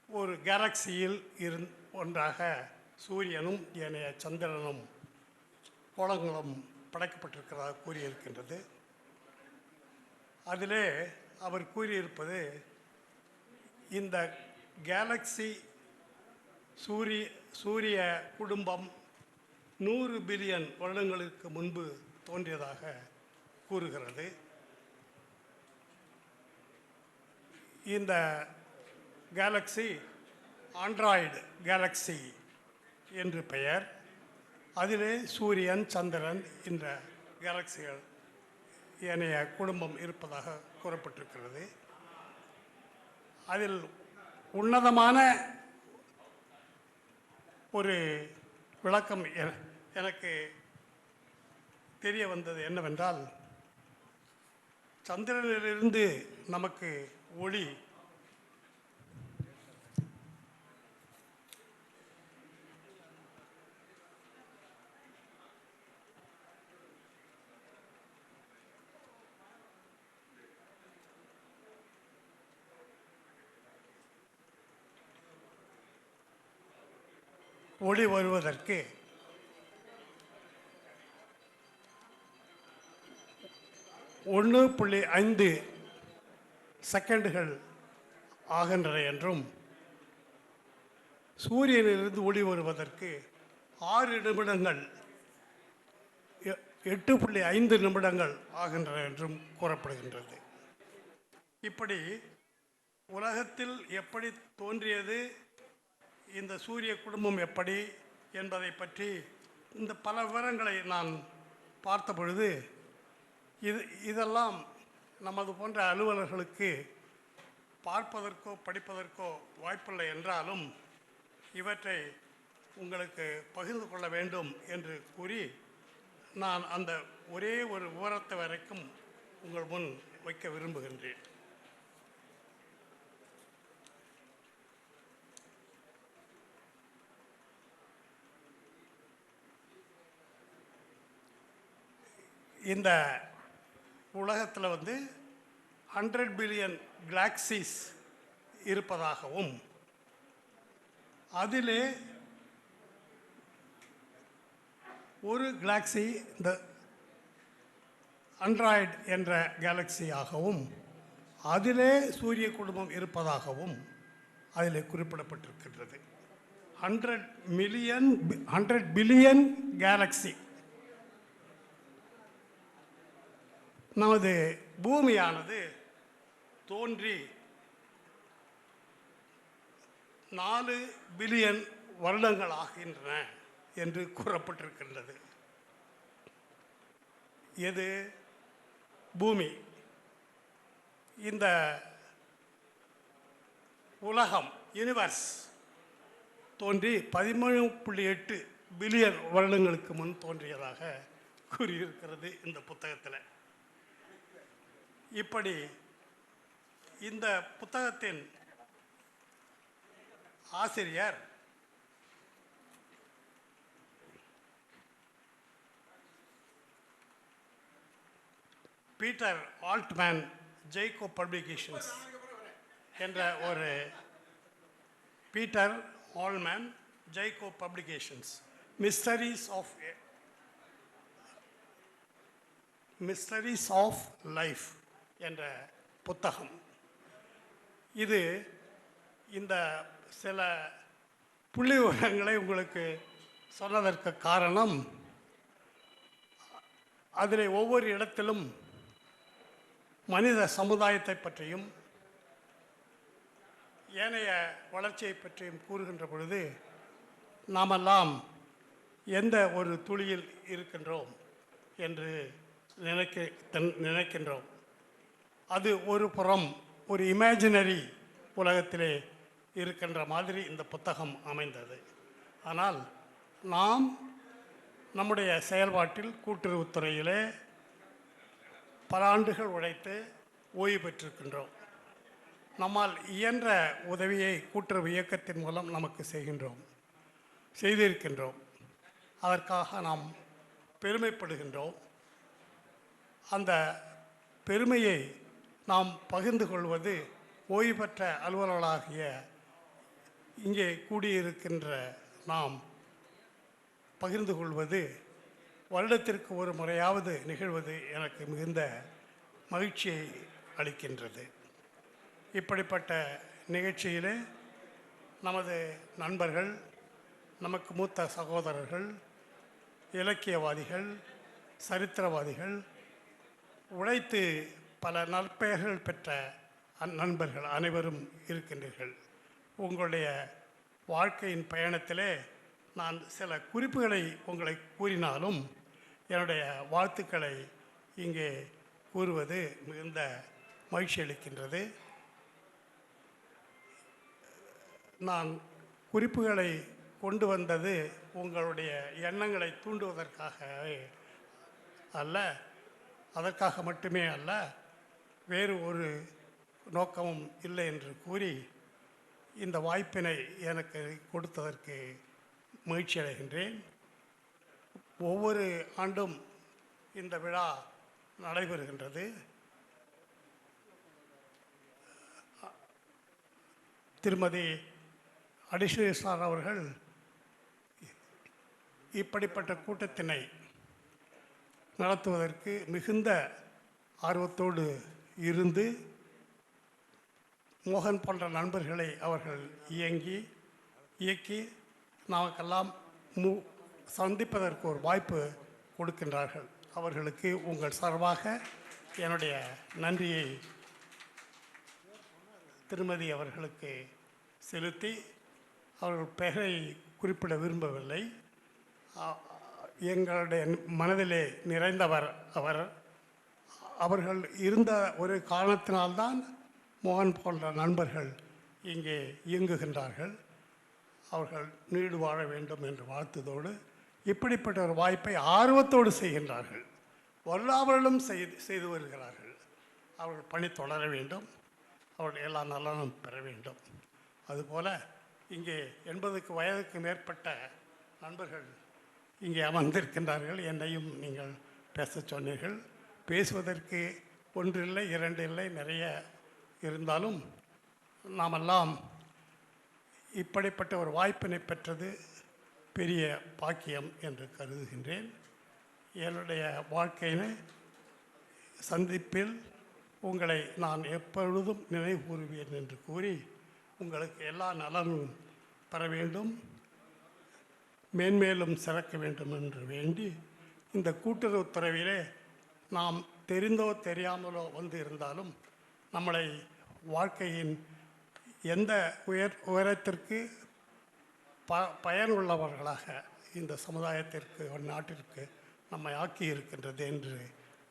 ஒரு கேலக்சியில் ஒன்றாக சூரியனும் ஏனைய சந்திரனும் கோளங்களும் படைக்கப்பட்டிருக்கிறதாக கூறியிருக்கின்றது. அதிலே அவர் கூறியிருப்பது இந்த கேலக்சி சூரிய குடும்பம் 100 பில்லியன் வருடங்களுக்கு முன்பு தோன்றியதாக கூறுகிறது. இந்த கேலக்சி ஆண்ட்ராய்டு கேலக்சி என்று பெயர். அதிலே சூரியன், சந்திரன் என்ற கேலக்சிகள் ஏனைய குடும்பம் இருப்பதாக கூறப்பட்டிருக்கிறது. அதில் உன்னதமான ஒரு விளக்கம் எனக்கு தெரிய வந்தது என்னவென்றால், சந்திரனிலிருந்து நமக்கு ஒளி வருவதற்கு 1.5 செகண்டுகள் ஆகின்றன என்றும், சூரியனிலிருந்து ஒளி வருவதற்கு 6 நிமிடங்கள் 8.5 நிமிடங்கள் ஆகின்றன என்றும் கூறப்படுகின்றது. இப்படி உலகத்தில் எப்படி தோன்றியது, இந்த சூரிய குடும்பம் எப்படி என்பதை பற்றி இந்த பல விவரங்களை நான் பார்த்த பொழுது இதெல்லாம் நமது போன்ற அலுவலர்களுக்கு பார்ப்பதற்கோ படிப்பதற்கோ வாய்ப்பில்லை என்றாலும் இவற்றை உங்களுக்கு பகிர்ந்து கொள்ள வேண்டும் என்று கூறி நான் அந்த ஒரே ஒரு விவரத்தை வரைக்கும் உங்கள் முன் வைக்க விரும்புகின்றேன். இந்த உலகத்தில் வந்து 100 பில்லியன் கேலக்சிஸ் இருப்பதாகவும் அதிலே ஒரு கேலக்சி இந்த ஆண்ட்ராய்டு என்ற கேலக்சியாகவும் அதிலே சூரிய குடும்பம் இருப்பதாகவும் அதில் குறிப்பிடப்பட்டிருக்கின்றது. 100 பில்லியன் கேலக்சி. நமது பூமியானது தோன்றி 4 பில்லியன் வருடங்கள் ஆகின்றன என்று கூறப்பட்டிருக்கின்றது. எது? பூமி. இந்த உலகம், யூனிவர்ஸ் தோன்றி 13.8 பில்லியன் வருடங்களுக்கு முன் தோன்றியதாக கூறியிருக்கிறது இந்த புத்தகத்தில். இப்படி இந்த புத்தகத்தின் ஆசிரியர் பீட்டர் ஆல்ட்மேன் ஜெய்கோ பப்ளிகேஷன்ஸ் என்ற ஒரு Peter Allman Jaico publications mysteries of life என்ற புத்தகம். இது இந்த சில புள்ளி விவரங்களை உங்களுக்கு சொன்னதற்கு காரணம், அதில் ஒவ்வொரு இடத்திலும் மனித சமுதாயத்தை பற்றியும் ஏனைய வளர்ச்சியை பற்றியும் கூறுகின்ற பொழுது நாமெல்லாம் எந்த ஒரு துளியில் இருக்கின்றோம் என்று நினைக்கின்றோம். அது ஒரு புறம் ஒரு இமேஜினரி உலகத்திலே இருக்கின்ற மாதிரி இந்த புத்தகம் அமைந்தது. ஆனால் நாம் நம்முடைய செயல்பாட்டில் கூட்டுறவுத்துறையிலே பல ஆண்டுகள் உழைத்து ஓய்வு பெற்றிருக்கின்றோம். நம்மால் இயன்ற உதவியை கூட்டுறவு இயக்கத்தின் மூலம் நமக்கு செய்திருக்கின்றோம். அதற்காக நாம் பெருமைப்படுகின்றோம். அந்த பெருமையை நாம் பகிர்ந்து கொள்வது ஓய்வு பெற்ற அலுவலர்களாகிய இங்கே கூடியிருக்கின்ற நாம் பகிர்ந்து கொள்வது வருடத்திற்கு ஒரு முறையாவது நிகழ்வது எனக்கு மிகுந்த மகிழ்ச்சியை அளிக்கின்றது. இப்படிப்பட்ட நிகழ்ச்சியிலே நமது நண்பர்கள், நமக்கு மூத்த சகோதரர்கள், இலக்கியவாதிகள், சரித்திரவாதிகள், உழைத்து பல நற்பெயர்கள் பெற்ற நண்பர்கள் அனைவரும் இருக்கின்றீர்கள். உங்களுடைய வாழ்க்கையின் பயணத்திலே நான் சில குறிப்புகளை உங்களை கூறினாலும் என்னுடைய வாழ்த்துக்களை இங்கே கூறுவது மிகுந்த மகிழ்ச்சி அளிக்கின்றது. நான் குறிப்புகளை கொண்டு வந்தது உங்களுடைய எண்ணங்களை தூண்டுவதற்காகவே அல்ல, அதற்காக மட்டுமே அல்ல, வேறு ஒரு நோக்கமும் இல்லை என்று கூறி இந்த வாய்ப்பினை எனக்கு கொடுத்ததற்கு மகிழ்ச்சி அடைகின்றேன். ஒவ்வொரு ஆண்டும் இந்த விழா நடைபெறுகின்றது. திருமதி அடிஷனரி சார் அவர்கள் இப்படிப்பட்ட கூட்டத்தினை நடத்துவதற்கு மிகுந்த ஆர்வத்தோடு இருந்து மோகன் போன்ற நண்பர்களை அவர்கள் இயக்கி நமக்கெல்லாம் சந்திப்பதற்கு ஒரு வாய்ப்பு கொடுக்கின்றார்கள். அவர்களுக்கு உங்கள் சார்பாக என்னுடைய நன்றியை திருமதி அவர்களுக்கு செலுத்தி, அவர்கள் பெயரை குறிப்பிட விரும்பவில்லை, எங்களுடைய மனதிலே நிறைந்தவர் அவர்கள் இருந்த ஒரு காரணத்தினால்தான் மோகன் போன்ற நண்பர்கள் இங்கே இயங்குகின்றார்கள். அவர்கள் நீடு வாழ வேண்டும் என்று வாழ்த்துதோடு இப்படிப்பட்ட ஒரு வாய்ப்பை ஆர்வத்தோடு செய்கின்றார்கள். வருடாவர்களும் செய்து வருகிறார்கள். அவர்கள் பணி தொடர வேண்டும், அவர்கள் எல்லா நலனும் பெற வேண்டும். அதுபோல் இங்கே 80 வயதுக்கு மேற்பட்ட நண்பர்கள் இங்கே அமர்ந்திருக்கின்றார்கள். என்னையும் நீங்கள் பேசச் சொன்னீர்கள். பேசுவதற்கு ஒன்றில்லை, இரண்டு இல்லை, நிறைய இருந்தாலும் நாமெல்லாம் இப்படிப்பட்ட ஒரு வாய்ப்பினை பெற்றது பெரிய பாக்கியம் என்று கருதுகின்றேன். என்னுடைய வாழ்க்கையின் சந்திப்பில் உங்களை நான் எப்பொழுதும் நினைவு கூறுவேன் என்று கூறி உங்களுக்கு எல்லா நலனும் பெற வேண்டும், மேன்மேலும் சிறக்க வேண்டும் என்று வேண்டி இந்த கூட்டுறவுத்துறையிலே நாம் தெரிந்தோ தெரியாமலோ வந்து இருந்தாலும் நம்மளை வாழ்க்கையின் எந்த உயரத்திற்கு பயனுள்ளவர்களாக இந்த சமுதாயத்திற்கு நாட்டிற்கு நம்மை ஆக்கி இருக்கின்றது என்று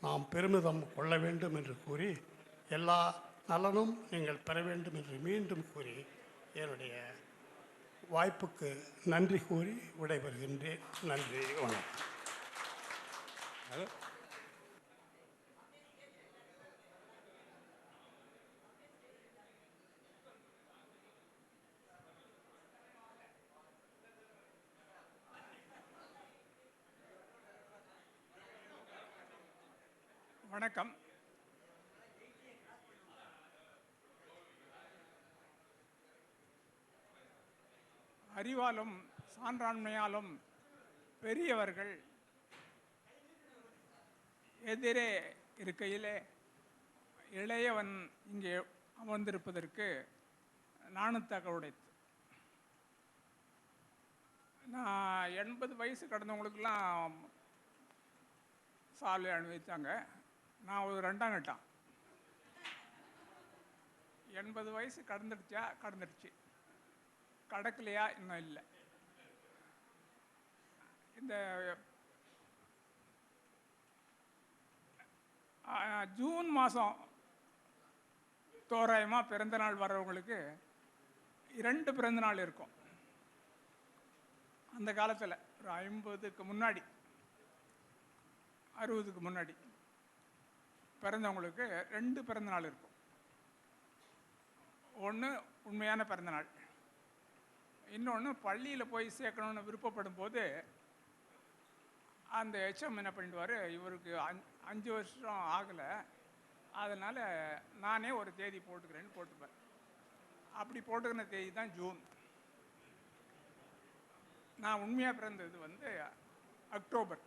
நாம் பெருமிதம் கொள்ள வேண்டும் என்று கூறி எல்லா நலனும் நீங்கள் பெற வேண்டும் என்று மீண்டும் கூறி என்னுடைய வாய்ப்புக்கு நன்றி கூறி விடைபெறுகின்றேன். நன்றி, வணக்கம். வணக்கம். அறிவாலும் சான்றாண்மையாலும் பெரியவர்கள் எதிரே இருக்கையிலே இளையவன் இங்கே அமர்ந்திருப்பதற்கு நாணத்தக்க உடைத்து. நான் 80 வயசு கடந்தவங்களுக்கெல்லாம் சாலை அனுபவித்தாங்க. நான் ஒரு 2ஆம் கட்டம். 80 வயசு கடந்துடுச்சு, கடக்கலையா இன்னும் இல்லை. இந்த ஜூன் மாதம் தோராயமாக பிறந்த நாள் வர்றவங்களுக்கு 2 பிறந்த நாள் இருக்கும். அந்த காலத்தில் ஒரு 50க்கு முன்னாடி 60க்கு முன்னாடி பிறந்தவங்களுக்கு 2 பிறந்த நாள் இருக்கும். ஒன்று உண்மையான பிறந்த நாள், இன்னொன்று பள்ளியில் போய் சேர்க்கணுன்னு விருப்பப்படும் போது அந்த எச்எம் என்ன பண்ணிடுவார், இவருக்கு 5 வருஷம் ஆகலை, அதனால் நானே ஒரு தேதி போட்டுக்கிறேன்னு போட்டுப்பேன். அப்படி போட்டுக்கிற தேதி தான் ஜூன். நான் உண்மையாக பிறந்தது வந்து அக்டோபர்.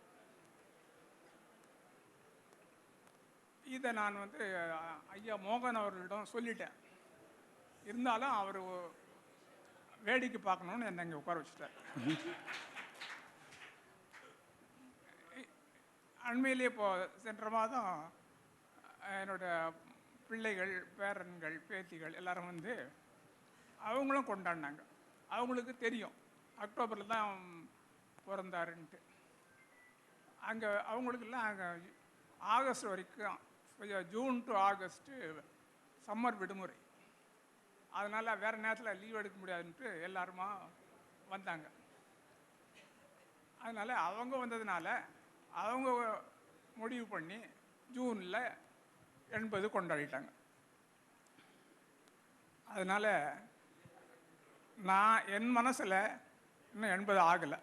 இதை நான் வந்து ஐயா மோகன் அவர்களிடம் சொல்லிட்டேன். இருந்தாலும் அவர் வேடிக்கை பார்க்கணுன்னு என்னை இங்கே உட்கார வச்சுட்டார். அண்மையிலே இப்போது சென்ற மாதம் என்னோடய பிள்ளைகள், பேரன்கள், பேத்திகள் எல்லாரும் வந்து அவங்களும் கொண்டாடினாங்க. அவங்களுக்கு தெரியும் அக்டோபரில் தான் பிறந்தாருன்ட்டு. அங்கே அவங்களுக்கெல்லாம் அங்கே ஆகஸ்ட் வரைக்கும், ஜூன் டு ஆகஸ்ட்டு சம்மர் விடுமுறை. அதனால் வேறு நேரத்தில் லீவ் எடுக்க முடியாதுன்ட்டு எல்லாருமா வந்தாங்க. அதனால் அவங்க வந்ததுனால அவங்க முடிவு பண்ணி ஜூனில் 80 கொண்டாடிட்டாங்க. அதனால் நான் என் மனசில் இன்னும் 80 ஆகலை.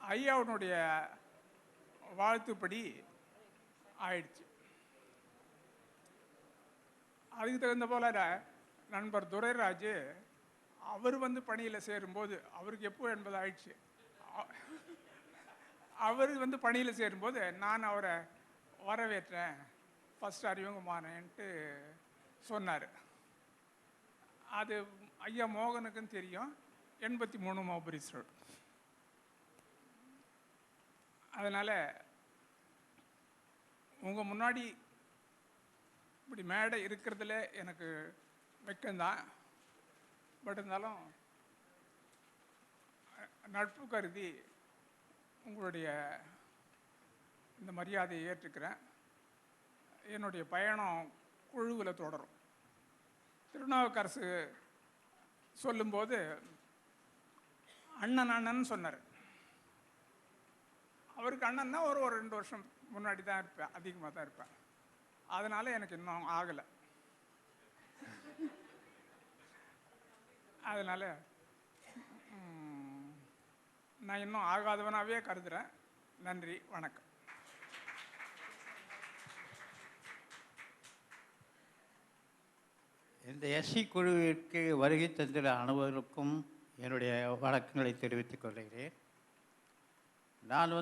ஐயாவுடைய வாழ்த்துப்படி ஆயிடுச்சு. அதுக்கு தகுந்த போல நண்பர் துரைராஜ் அவர் வந்து பணியில் சேரும்போது, அவருக்கு எப்போ 80 ஆயிடுச்சு, அவர் வந்து பணியில் சேரும்போது நான் அவரை வரவேற்றேன், ஃபஸ்ட் அறிமுகமானேன்ட்டு சொன்னார். அது ஐயா மோகனுக்கும் தெரியும். 83 மோபரிஸ் ரோட். அதனால் உங்கள் முன்னாடி இப்படி மேடை இருக்கிறதுல எனக்கு வெக்கம்தான். பட் இருந்தாலும் நட்பு கருதி உங்களுடைய இந்த மரியாதையை ஏற்றுக்கிறேன். என்னுடைய பயணம் குழுவில் தொடரும். திருநாவுக்கரசு சொல்லும்போது அண்ணன் சொன்னார். அவருக்கு அண்ணன்னா ஒரு 2 வருஷம் முன்னாடி தான் இருப்பேன், அதிகமாக தான் இருப்பேன். அதனால் எனக்கு இன்னும் ஆகலை. அதனால் நான் இன்னும் ஆகாதவனாகவே கருதுகிறேன். நன்றி, வணக்கம். இந்த எஸ்சி குழுவிற்கு வருகை தந்துள்ள அனைவருக்கும் என்னுடைய வணக்கங்களை தெரிவித்துக் கொள்கிறேன். நான்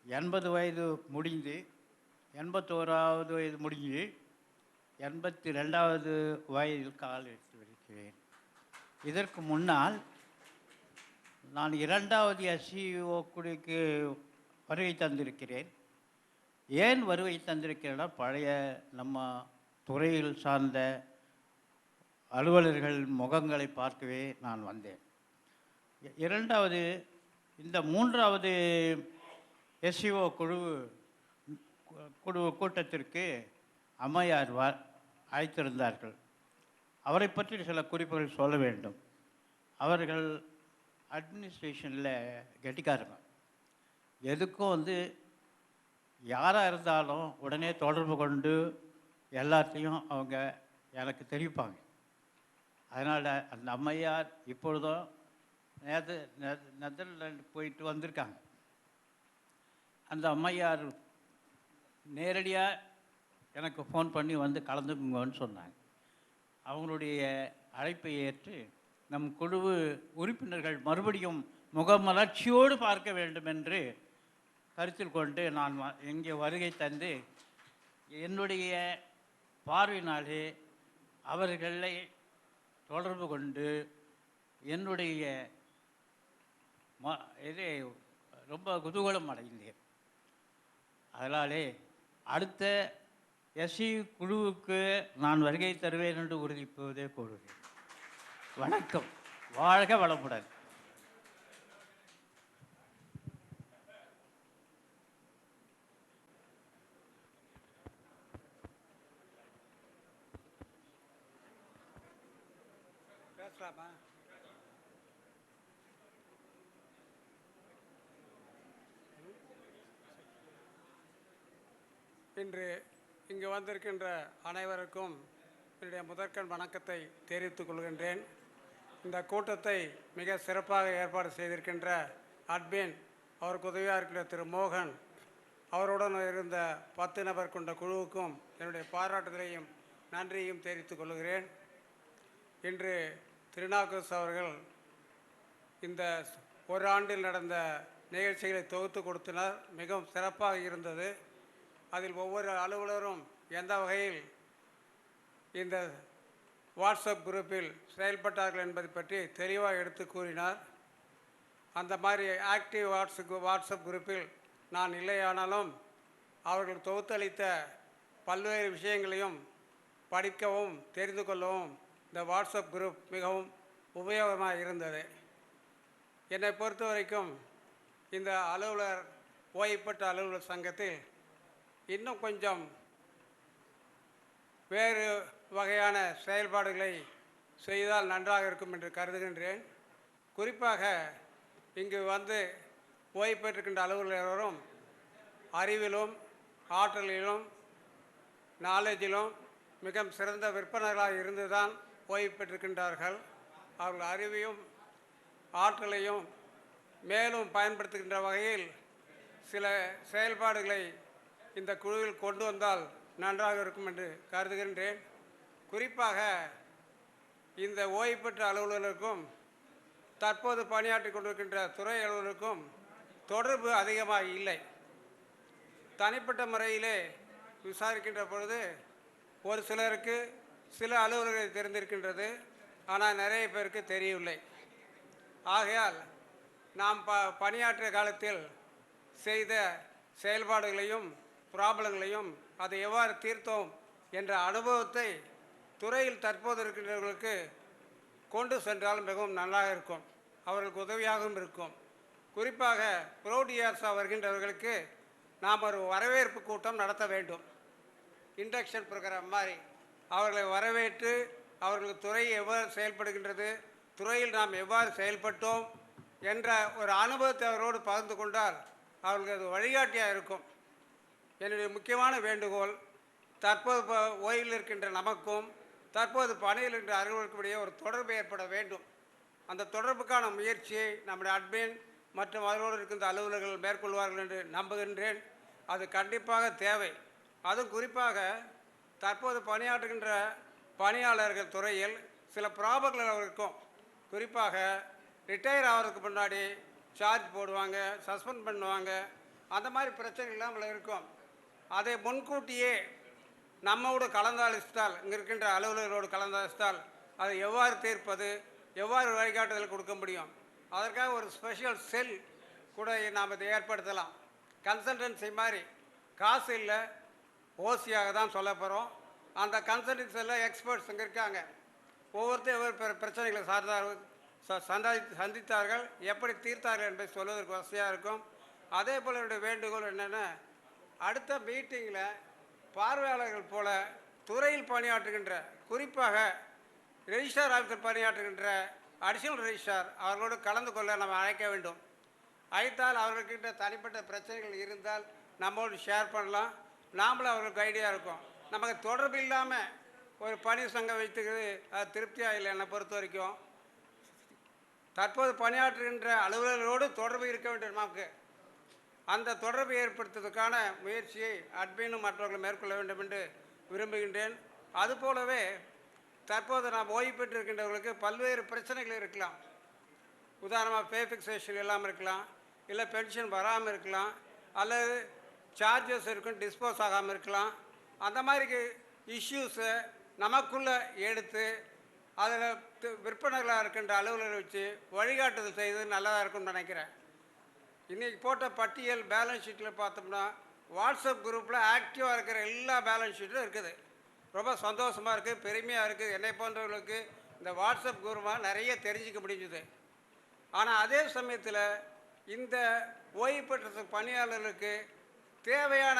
80 வயது முடிந்து 81வது வயது முடிஞ்சு 82வது வயதில் கால் எடுத்து வருகிறேன். இதற்கு முன்னால் நான் 2வது எஸ்சிஓ குழுக்கு வருகை தந்திருக்கிறேன். ஏன் வருகை தந்திருக்கிறேன்னா, பழைய நம்ம துறையில் சார்ந்த அலுவலர்கள் முகங்களை பார்க்கவே நான் வந்தேன். 2வது இந்த 3வது எஸ்சிஓ குழு கூட்டத்திற்கு அம்மையார் அழைத்திருந்தார்கள். அவரை பற்றி சில குறிப்புகள் சொல்ல வேண்டும். அவர்கள் அட்மினிஸ்ட்ரேஷனில் கெட்டிக்காரங்க. எதுக்கும் யாராக இருந்தாலும் உடனே தொடர்பு கொண்டு எல்லாத்தையும் அவங்க எனக்கு தெரிவிப்பாங்க. அதனால் அந்த அம்மையார் இப்பொழுதும் நெதர்லாண்டு போயிட்டு வந்திருக்காங்க. அந்த அம்மையார் நேரடியாக எனக்கு ஃபோன் பண்ணி கலந்துக்குங்கன்னு சொன்னாங்க. அவங்களுடைய அழைப்பை ஏற்று நம் குழு உறுப்பினர்கள் மறுபடியும் முகமலர்ச்சியோடு பார்க்க வேண்டும் என்று கருத்தில் கொண்டு நான் இங்கே வருகை தந்து என்னுடைய பார்வையினாலே அவர்களை தொடர்பு கொண்டு என்னுடைய இதே ரொம்ப குதூகலம் அடைந்தேன். அதனாலே அடுத்த எஸ்சி குழுவுக்கு நான் வருகை தருவேன் என்று உறுதிப்பதே கூறுகிறேன். வணக்கம். வாழ்க வளமுடன். பேசலாமா? இன்று இங்கு வந்திருக்கின்ற அனைவருக்கும் என்னுடைய முதற்கண் வணக்கத்தை தெரிவித்துக் கொள்கின்றேன். இந்த கூட்டத்தை மிக சிறப்பாக ஏற்பாடு செய்திருக்கின்ற அட்மின், அவருக்கு உதவியாக இருக்கின்ற திரு மோகன், அவருடன் இருந்த 10 நபர் கொண்ட குழுவுக்கும் என்னுடைய பாராட்டுதலையும் நன்றியையும் தெரிவித்துக் கொள்கிறேன். இன்று திருநாவுக்கரசு அவர்கள் இந்த ஒரு ஆண்டில் நடந்த நிகழ்ச்சிகளை தொகுத்து கொடுத்தனர். மிகவும் சிறப்பாக இருந்தது. அதில் ஒவ்வொரு அலுவலரும் எந்த வகையில் இந்த வாட்ஸ்அப் குரூப்பில் செயல்பட்டார்கள் என்பதை பற்றி தெளிவாக எடுத்து கூறினார். அந்த மாதிரி ஆக்டிவ் வாட்ஸ்அப் குரூப்பில் நான் இல்லையானாலும் அவர்கள் தொகுத்தளித்த பல்வேறு விஷயங்களையும் படிக்கவும் தெரிந்து கொள்ளவும் இந்த வாட்ஸ்அப் குரூப் மிகவும் உபயோகமாக இருந்தது. என்னை பொறுத்த வரைக்கும் இந்த ஓய்வு பெற்ற அலுவலர் சங்கத்தில் இன்னும் கொஞ்சம் வேறு வகையான செயல்பாடுகளை செய்தால் நன்றாக இருக்கும் என்று கருதுகின்றேன். குறிப்பாக இங்கு ஓய்வு பெற்றிருக்கின்ற அலுவலர்களும் அறிவிலும் ஆற்றலிலும் நாலேஜிலும் மிக சிறந்த விற்பனர்களாக இருந்துதான் ஓய்வு பெற்றிருக்கின்றார்கள். அவர்கள் அறிவையும் ஆற்றலையும் மேலும் பயன்படுத்துகின்ற வகையில் சில செயல்பாடுகளை இந்த குழுவில் கொண்டு வந்தால் நன்றாக இருக்கும் என்று கருதுகின்றேன். குறிப்பாக இந்த ஓய்வு பெற்ற அலுவலர்களுக்கும் தற்போது பணியாற்றி கொண்டிருக்கின்ற துறை அலுவலருக்கும் தொடர்பு அதிகமாக இல்லை. தனிப்பட்ட முறையிலே விசாரிக்கின்ற பொழுது ஒரு சிலருக்கு சில அலுவலர்களை தெரிந்திருக்கின்றது, ஆனால் நிறைய பேருக்கு தெரியவில்லை. ஆகையால் நாம் பணியாற்றிய காலத்தில் செய்த செயல்பாடுகளையும் ப்ராப்ளங்களையும் அதை எவ்வாறு தீர்த்தோம் என்ற அனுபவத்தை துறையில் தற்போது இருக்கின்றவர்களுக்கு கொண்டு சென்றால் மிகவும் நன்றாக இருக்கும், அவர்களுக்கு உதவியாகவும் இருக்கும். குறிப்பாக ப்ரோடியார்ஸாக வருகின்றவர்களுக்கு நாம் ஒரு வரவேற்பு கூட்டம் நடத்த வேண்டும். இண்டக்ஷன் ப்ரோக்ராம் மாதிரி அவர்களை வரவேற்று அவர்களுக்கு துறை எவ்வாறு செயல்படுகின்றது, துறையில் நாம் எவ்வாறு செயல்பட்டோம் என்ற ஒரு அனுபவத்தை அவரோடு பகிர்ந்து கொண்டால் அவர்களுக்கு அது வழிகாட்டியாக இருக்கும். என்னுடைய முக்கியமான வேண்டுகோள், தற்போது ஓய்வில் இருக்கின்ற நமக்கும் தற்போது பணியில் இருக்கின்ற அலுவலர்களுக்கும் இடையே ஒரு தொடர்பு ஏற்பட வேண்டும். அந்த தொடர்புக்கான முயற்சியை நம்முடைய அட்மின் மற்றும் அதனோடு இருக்கின்ற அலுவலர்கள் மேற்கொள்வார்கள் என்று நம்புகின்றேன். அது கண்டிப்பாக தேவை. அதுவும் குறிப்பாக தற்போது பணியாற்றுகின்ற பணியாளர்கள் துறையில் சில ப்ராப்ளங்கள் இருக்கும். குறிப்பாக ரிட்டையர் ஆகிறதுக்கு முன்னாடி சார்ஜ் போடுவாங்க, சஸ்பெண்ட் பண்ணுவாங்க, அந்த மாதிரி பிரச்சனைகள் இல்லாமல் இருக்கும். அதை முன்கூட்டியே நம்மோடு கலந்தாலோசித்தால், இங்கே இருக்கின்ற அலுவலர்களோடு கலந்தாலோசித்தால் அதை எவ்வாறு தீர்ப்பது, எவ்வாறு வழிகாட்டுதல் கொடுக்க முடியும், அதற்காக ஒரு ஸ்பெஷல் செல் கூட நாம் இதை ஏற்படுத்தலாம். கன்சல்டன்சி மாதிரி காசு இல்லை, ஓசியாக தான் சொல்ல போகிறோம். அந்த கன்சல்டன்சி எல்லாம் எக்ஸ்பர்ட்ஸ் இங்கே இருக்காங்க. ஒவ்வொருத்தரும் ஒவ்வொரு பிரச்சனைகளை சந்தித்தார்கள், எப்படி தீர்த்தார்கள் என்பதை சொல்வதற்கு வசதியாக இருக்கும். அதே போல் என்னுடைய வேண்டுகோள் என்னென்னா, அடுத்த மீட்டிங்கில் பார்வையாளர்கள் போல துறையில் பணியாற்றுகின்ற, குறிப்பாக ரெஜிஸ்ட்ரார் ஆஃபீஸர் பணியாற்றுகின்ற அடிஷனல் ரெஜிஸ்ட்ரார் அவர்களோடு கலந்து கொள்ள நம்ம அழைக்க வேண்டும். அழைத்தால் அவர்கள்கிட்ட தனிப்பட்ட பிரச்சனைகள் இருந்தால் நம்மளோடு ஷேர் பண்ணலாம். நாமளும் அவர்களுக்கு ஐடியா இருக்கும். நமக்கு தொடர்பு இல்லாமல் ஒரு பணி சங்கம் வைத்துக்கிறது அது திருப்தியாக இல்லை. என்னை பொறுத்த வரைக்கும் தற்போது பணியாற்றுகின்ற அலுவலர்களோடு தொடர்பு இருக்க வேண்டும். நமக்கு அந்த தொடர்பு ஏற்படுத்துவதற்கான முயற்சியை அட்மினும் மற்றவர்கள் மேற்கொள்ள வேண்டும் என்று விரும்புகின்றேன். அதுபோலவே தற்போது நாம் ஓய்வு பெற்றிருக்கின்றவர்களுக்கு பல்வேறு பிரச்சனைகள் இருக்கலாம். உதாரணமாக பே ஃபிக்ஸேஷன் இல்லாமல் இருக்கலாம், இல்லை பென்ஷன் வராமல் இருக்கலாம், அல்லது சார்ஜஸ் இருக்கும் டிஸ்போஸ் ஆகாமல் இருக்கலாம். அந்த மாதிரி இஷ்யூஸை நமக்குள்ளே எடுத்து அதில் விற்பனைகளாக இருக்கின்ற அலுவலரை வச்சு வழிகாட்டுதல் செய்வது நல்லதாக இருக்கும்னு நினைக்கிறேன். இன்றைக்கி போட்ட பட்டியல் பேலன்ஸ் ஷீட்டில் பார்த்தோம்னா வாட்ஸ்அப் குரூப்பில் ஆக்டிவாக இருக்கிற எல்லா பேலன்ஸ் ஷீட்டும் இருக்குது. ரொம்ப சந்தோஷமாக இருக்குது, பெருமையாக இருக்குது. என்னை போன்றவர்களுக்கு இந்த வாட்ஸ்அப் குரூப்பாக நிறைய தெரிஞ்சிக்க முடிஞ்சுது. ஆனால் அதே சமயத்தில் இந்த ஓய்வு பெற்ற பணியாளர்களுக்கு தேவையான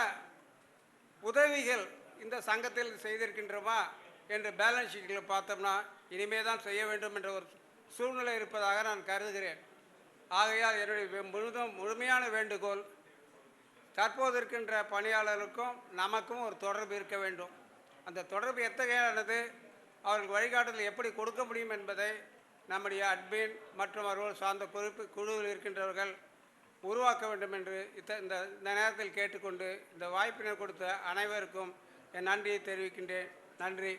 உதவிகள் இந்த சங்கத்தில் செய்திருக்கின்றோமா என்று பேலன்ஸ் ஷீட்டில் பார்த்தோம்னா இனிமே தான் செய்ய வேண்டும் என்ற ஒரு சூழ்நிலை இருப்பதாக நான் கருதுகிறேன். ஆகையால் என்னுடைய முழுமையான வேண்டுகோள், தற்போது இருக்கின்ற பணியாளர்களுக்கும் நமக்கும் ஒரு தொடர்பு இருக்க வேண்டும். அந்த தொடர்பு எத்தகையானது, அவர்கள் வழிகாட்டுதல் எப்படி கொடுக்க முடியும் என்பதை நம்முடைய அட்மின் மற்றும் அவர்கள் சார்ந்த குழுவில் இருக்கின்றவர்கள் உருவாக்க வேண்டும் என்று இந்த நேரத்தில் கேட்டுக்கொண்டு இந்த வாய்ப்பினை கொடுத்த அனைவருக்கும் என் நன்றியை தெரிவிக்கின்றேன். நன்றி.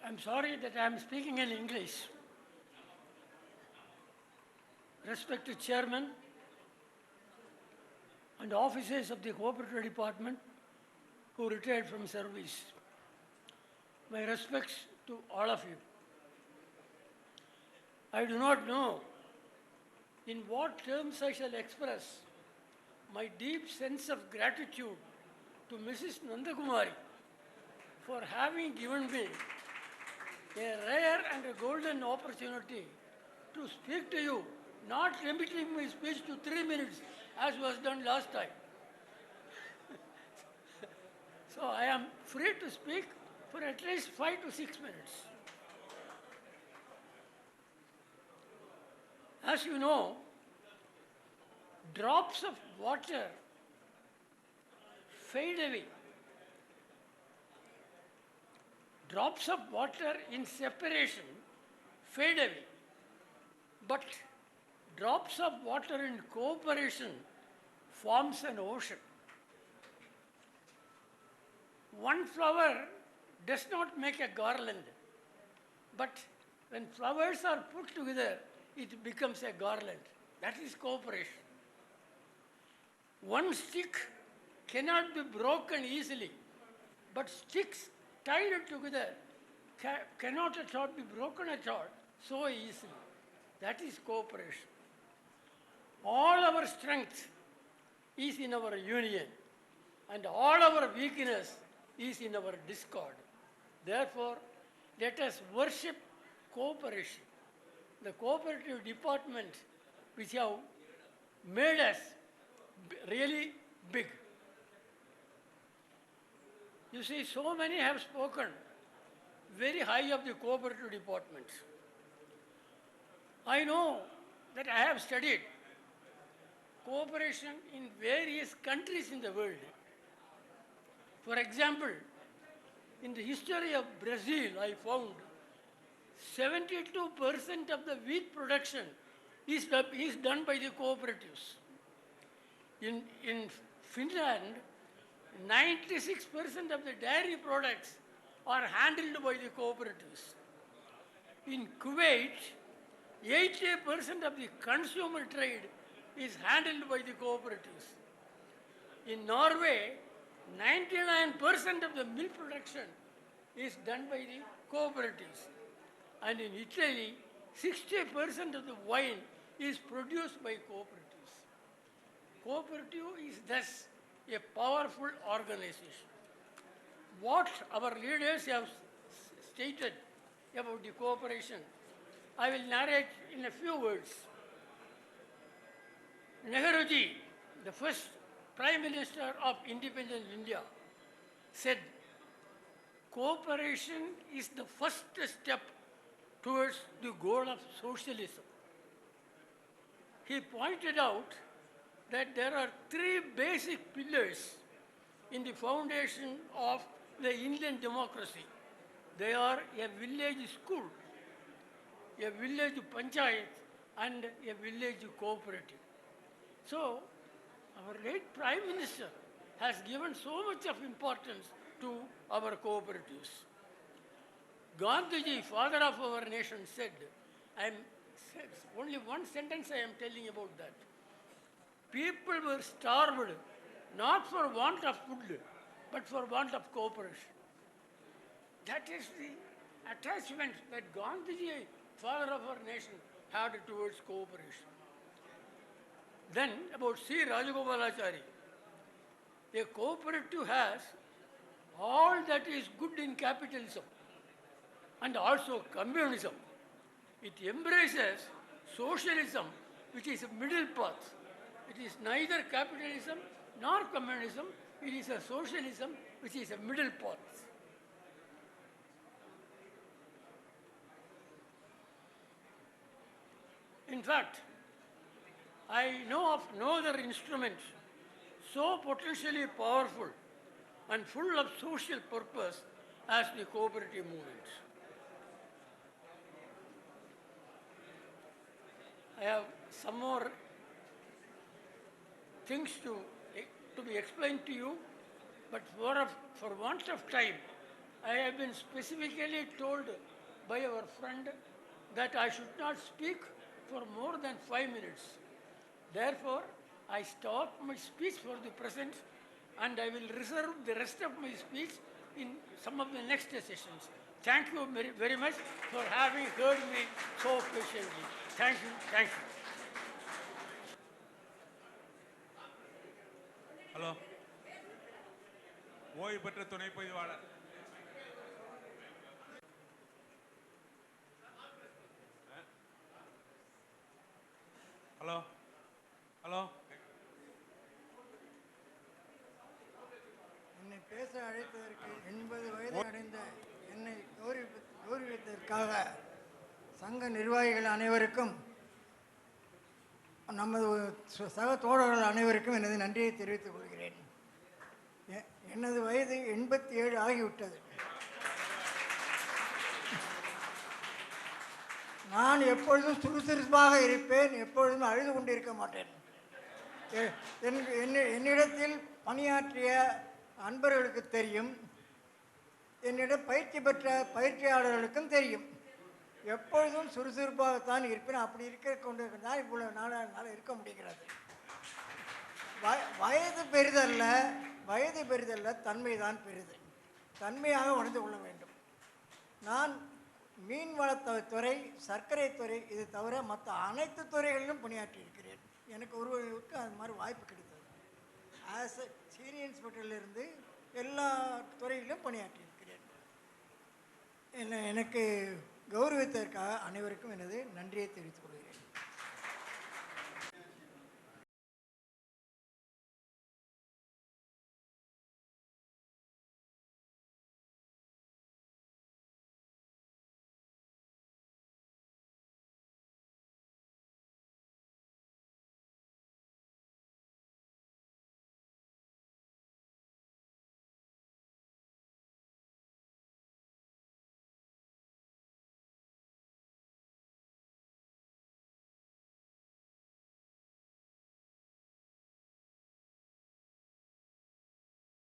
I'm sorry that I am speaking in English. Respected Chairman and officers of the Cooperative Department who retired from service, my respects to all of you. I do not know in what terms I shall express my deep sense of gratitude to Mrs. Nandakumari for having given me a rare and a golden opportunity to speak to you, not limiting my speech to 3 minutes as was done last time. So I am free to speak for at least 5 to 6 minutes. As you know, drops of water fade away. Drops of water in separation fade away. But drops of water in cooperation forms an ocean. One flower does not make a garland, but when flowers are put together, it becomes a garland. That is cooperation. One stick cannot be broken easily, but sticks tied together cannot at all be broken at all so easily. That is cooperation. All our strength is in our union, and all our weakness is in our discord. Therefore, let us worship cooperation. The cooperative department which have made us really big. You see, so many have spoken very high of the cooperative department. I know that I have studied cooperation in various countries in the world. For example, In the history of Brazil, I found 72% of the wheat production is done by the cooperatives. In Finland, 96% of the dairy products are handled by the cooperatives. In Kuwait, 80% of the consumer trade is handled by the cooperatives. In Norway, 99% of the milk production is done by the cooperatives. And in Italy, 60% of the wine is produced by cooperatives. Cooperative is thus a powerful organization. What our leaders have stated about the cooperation, I will narrate in a few words. Nehruji, the first Prime Minister of independent India, said, cooperation is the first step towards the goal of socialism. He pointed out that there are three basic pillars in the foundation of the Indian democracy. They are a village school, a village panchayat, and a village cooperative. So, our late Prime Minister has given so much of importance to our cooperatives. Gandhiji, father of our nation, said, only one sentence I am telling about that. People were starved not for want of food, but for want of cooperation. That is the attachment that Gandhiji, father of our nation, had towards cooperation. Then about C. Rajagopalachari, a cooperative has all that is good in capitalism and also communism. It embraces socialism, which is a middle path. It is neither capitalism nor communism. It is a socialism, which is a middle path. In fact, I know of no other instrument so potentially powerful and full of social purpose as the cooperative movement. I have some more things to be explained to you, but for want of time, I have been specifically told by our friend that I should not speak for more than 5 minutes. Therefore, I stop my speech for the present, and I will reserve the rest of my speech in some of the next sessions. Thank you very, very much for having heard me so patiently. Thank you. Thank you. Hello, ஓய்வு பெற்ற துணை பொதுவாளர். Hello hello, என்னை பேச அழைத்ததற்கு 80 வயது அடைந்த என்னை கௌரவித்ததற்காக சங்க நிர்வாகிகள் அனைவருக்கும் நமது சக தோழர்கள் அனைவருக்கும் எனது நன்றியை தெரிவித்துக் கொள்கிறேன். எனது வயது 87 ஆகிவிட்டது. நான் எப்பொழுதும் சுறுசுறுப்பாக இருப்பேன், எப்பொழுதும் அழுது கொண்டிருக்க மாட்டேன். என்னிடத்தில் பணியாற்றிய அன்பர்களுக்கு தெரியும், என்னிடம் பயிற்சி பெற்ற பயிற்சியாளர்களுக்கும் தெரியும். எப்பொழுதும் சுறுசுறுப்பாகத்தான் இருப்பேன். அப்படி இருக்க கொண்டு தான் இவ்வளவு நாளாக இருக்க முடிகிறது. வயது பெரிதல்ல தன்மைதான் பெரிது. தன்மையாக உணர்ந்து கொள்ள வேண்டும். நான் மீன்வளத்துறை, சர்க்கரை துறை, இது தவிர மற்ற அனைத்து துறைகளிலும் பணியாற்றியிருக்கிறேன். எனக்கு ஒருவருக்கு அது மாதிரி வாய்ப்பு கிடைத்தது. ஆஸ் எ சீனியர் இன்ஸ்பெக்டர்லேருந்து எல்லா துறைகளிலும் பணியாற்றியிருக்கிறேன். எனக்கு கௌரவித்ததற்காக அனைவருக்கும் எனது நன்றியை தெரிவித்துக் கொள்கிறேன்.